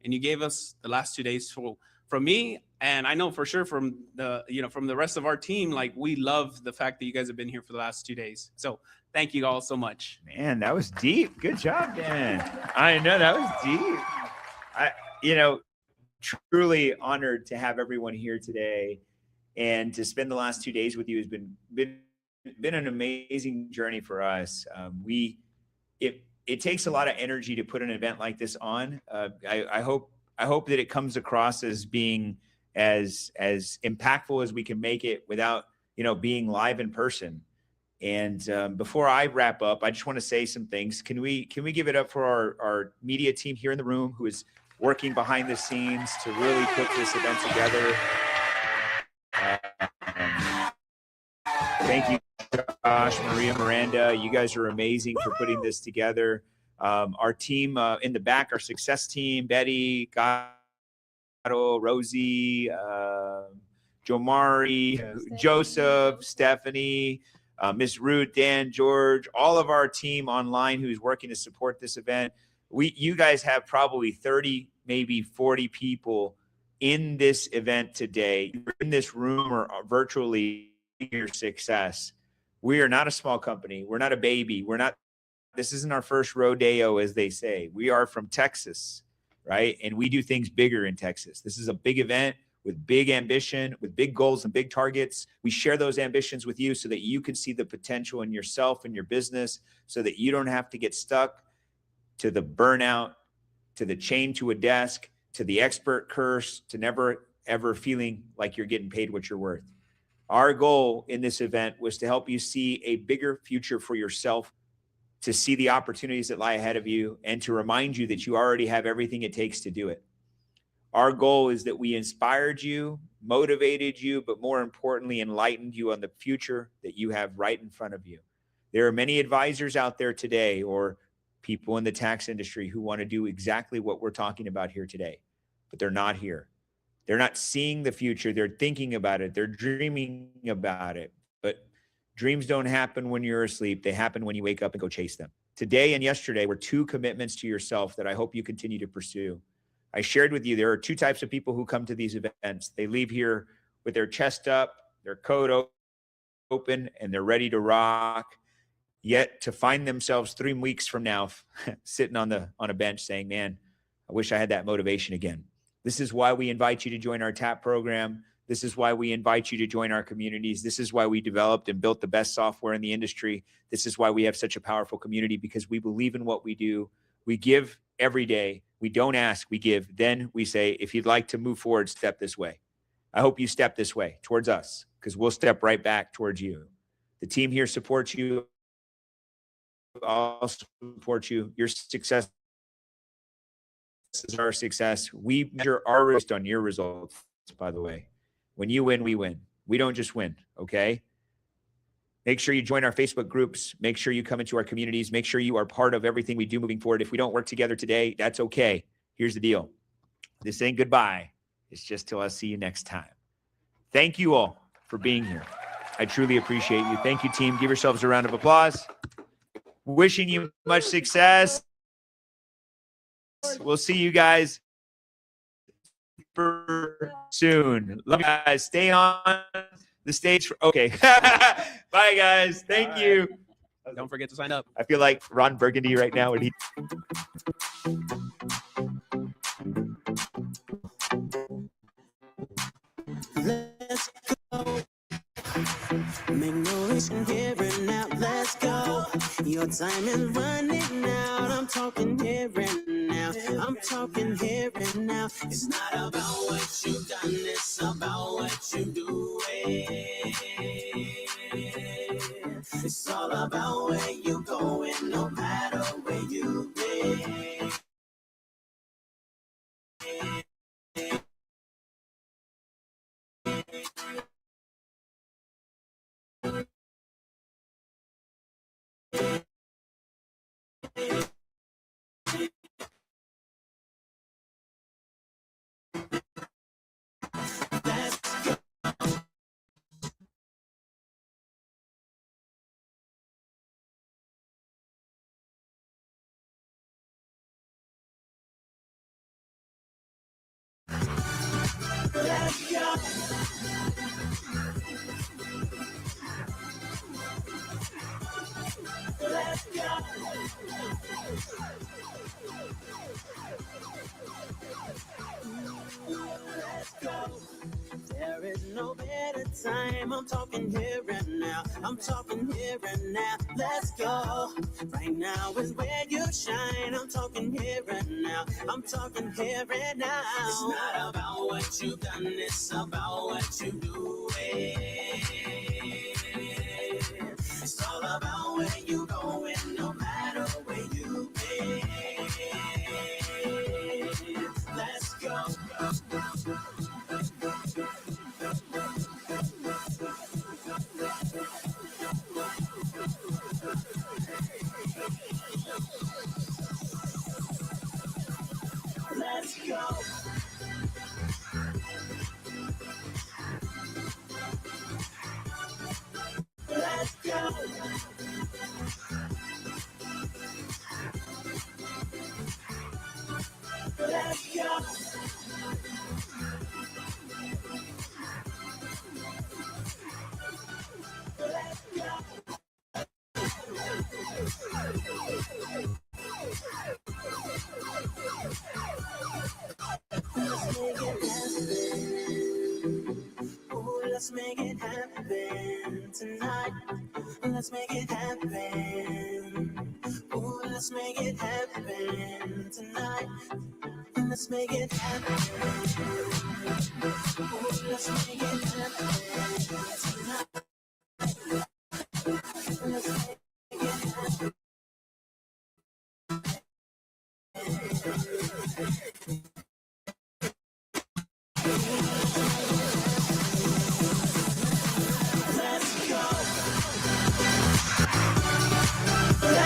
And you gave us the last 2 days from me, and I know for sure from the rest of our team, like, we love the fact that you guys have been here for the last 2 days. So thank you all so much. Man, that was deep. Good job, Dan. I know that was deep. Truly honored to have everyone here today, and to spend the last 2 days with you has been an amazing journey for us. It takes a lot of energy to put an event like this on. I hope that it comes across as being as impactful as we can make it without, being live in person. And before I wrap up, I just want to say some things. Can we give it up for our media team here in the room, who is working behind the scenes to really put this event together? Thank you, Josh, Maria, Miranda. You guys are amazing for putting this together. Our team in the back, our success team, Betty, Gato, Rosie, Jomari, Joseph, Stephanie, Miss Ruth, Dan, George, all of our team online who's working to support this event. You guys have probably 30, maybe 40 people in this event today. You're in this room or virtually your success. We are not a small company. We're not a baby. This isn't our first rodeo, as they say. We are from Texas, right? And we do things bigger in Texas. This is a big event with big ambition, with big goals and big targets. We share those ambitions with you so that you can see the potential in yourself and your business, so that you don't have to get stuck to the burnout, to the chain to a desk, to the expert curse, to never, ever feeling like you're getting paid what you're worth. Our goal in this event was to help you see a bigger future for yourself to see the opportunities that lie ahead of you, and to remind you that you already have everything it takes to do it. Our goal is that we inspired you, motivated you, but more importantly, enlightened you on the future that you have right in front of you. There are many advisors out there today, or people in the tax industry, who want to do exactly what we're talking about here today, but they're not here. They're not seeing the future. They're thinking about it. They're dreaming about it. But dreams don't happen when you're asleep. They happen when you wake up and go chase them. Today and yesterday were two commitments to yourself that I hope you continue to pursue. I shared with you, there are two types of people who come to these events. They leave here with their chest up, their coat open, and they're ready to rock. Yet to find themselves 3 weeks from now sitting on a bench saying, man, I wish I had that motivation again. This is why we invite you to join our TAP program. This is why we invite you to join our communities. This is why we developed and built the best software in the industry. This is why we have such a powerful community, because we believe in what we do. We give every day. We don't ask, we give. Then we say, if you'd like to move forward, step this way. I hope you step this way towards us, because we'll step right back towards you. The team here supports you. I'll support you. Your success is our success. We measure our risk on your results, by the way. When you win, we win. We don't just win, okay? Make sure you join our Facebook groups. Make sure you come into our communities. Make sure you are part of everything we do moving forward. If we don't work together today, that's okay. Here's the deal. This ain't goodbye. It's just till I see you next time. Thank you all for being here. I truly appreciate you. Thank you, team. Give yourselves a round of applause. Wishing you much success. We'll see you guys soon. Love you guys. Stay on the stage. Okay. Bye, guys. Thank you. Don't forget to sign up. I feel like Ron Burgundy right now when he. Let's go. Make noise in here and now. Let's go. Your time is running out. I'm talking here and now. I'm talking here and now. It's not about what you've done. It's about what you do. It's all about where you going, no matter where you been. Let's go. Let's go. Let's go. There is no better time. I'm talking here and now. I'm talking here and now. Let's go. Right now is where you shine. I'm talking here and now. I'm talking here and now. It's not about what you've done. It's about what you do. It's all about where you going, no matter where you been. Let's go. Let's go. Let's go. Let's go. Let's go. Let's make it happen tonight. Let's make it happen. Ooh, let's make it happen tonight. Let's make it happen. Ooh, let's make it happen tonight. Let's make it happen. Let's go. Let's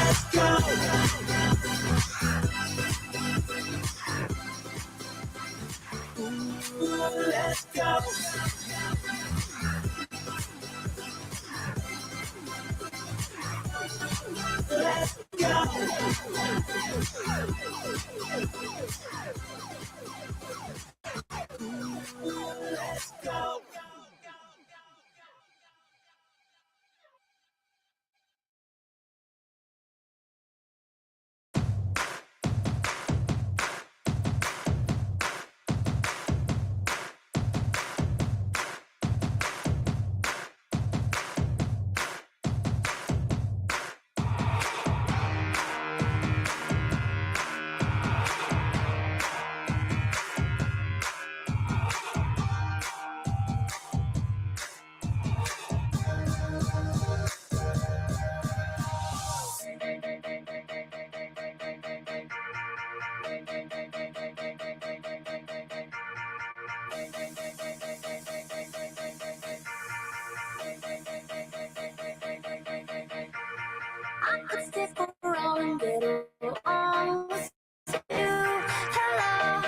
go. I could stick around and get along with you. Hello,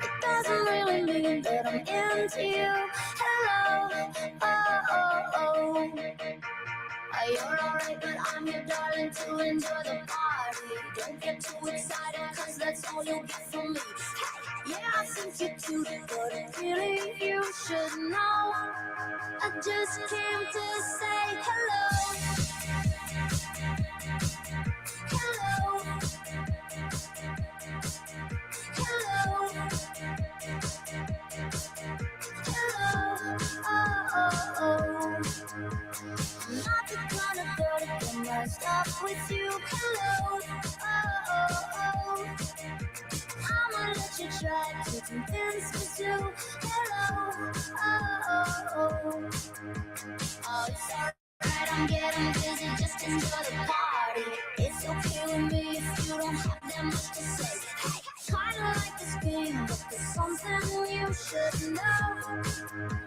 it doesn't really mean that I'm into you. Hello, you're alright, but I'm your darling to enjoy the party. Don't get too excited, cause that's all you'll get from me. Hey, yeah, I think you're cute, but really you should know. I just came to say hello. Hello. Hello. Hello. I'm not the kind of girl to get messed up with you. Hello. I'ma let you try to convince me to. Hello. Oh, it's alright, I'm getting busy, just enjoy the party. It's okay with me if you don't have that much to say. Hey, kinda like this game, but there's something you should know.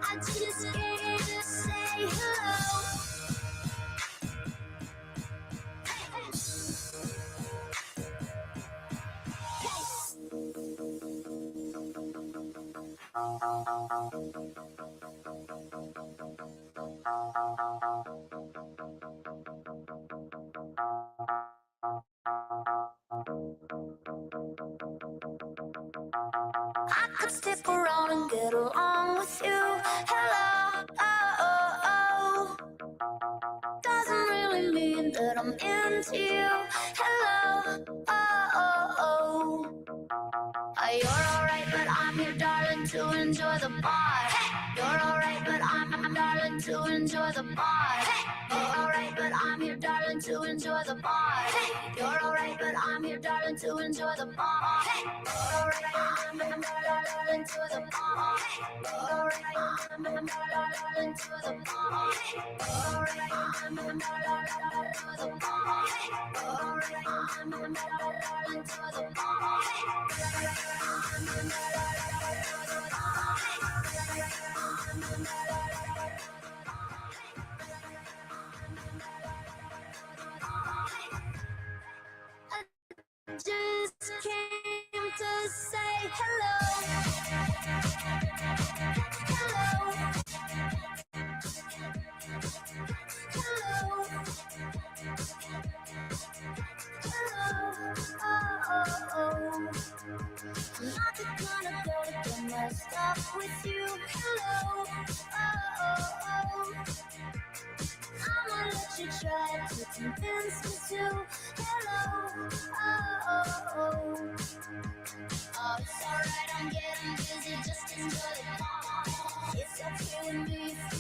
I just came to say hello. I could stick around and get along with you. Hello, doesn't really mean that I'm into you. Hello, you're alright, but I'm your darling to enjoy the party. You're alright, but I'm darling to enjoy the party. You're alright, but I'm your darling to enjoy the party. You're alright, but I'm your darling to enjoy the party. You're alright, I'm darling to the party. You're alright, I'm darling to the party. You're alright, I'm darling to the party. You're alright, I'm darling to the party. Just came to say hello. Hello. Hello. Hello. I'm not the kind of girl to get messed up with you. Hello. I'ma let you try to convince me to. Hello. Oh, it's alright, I'm getting busy, just enjoy the party. It's okay with me if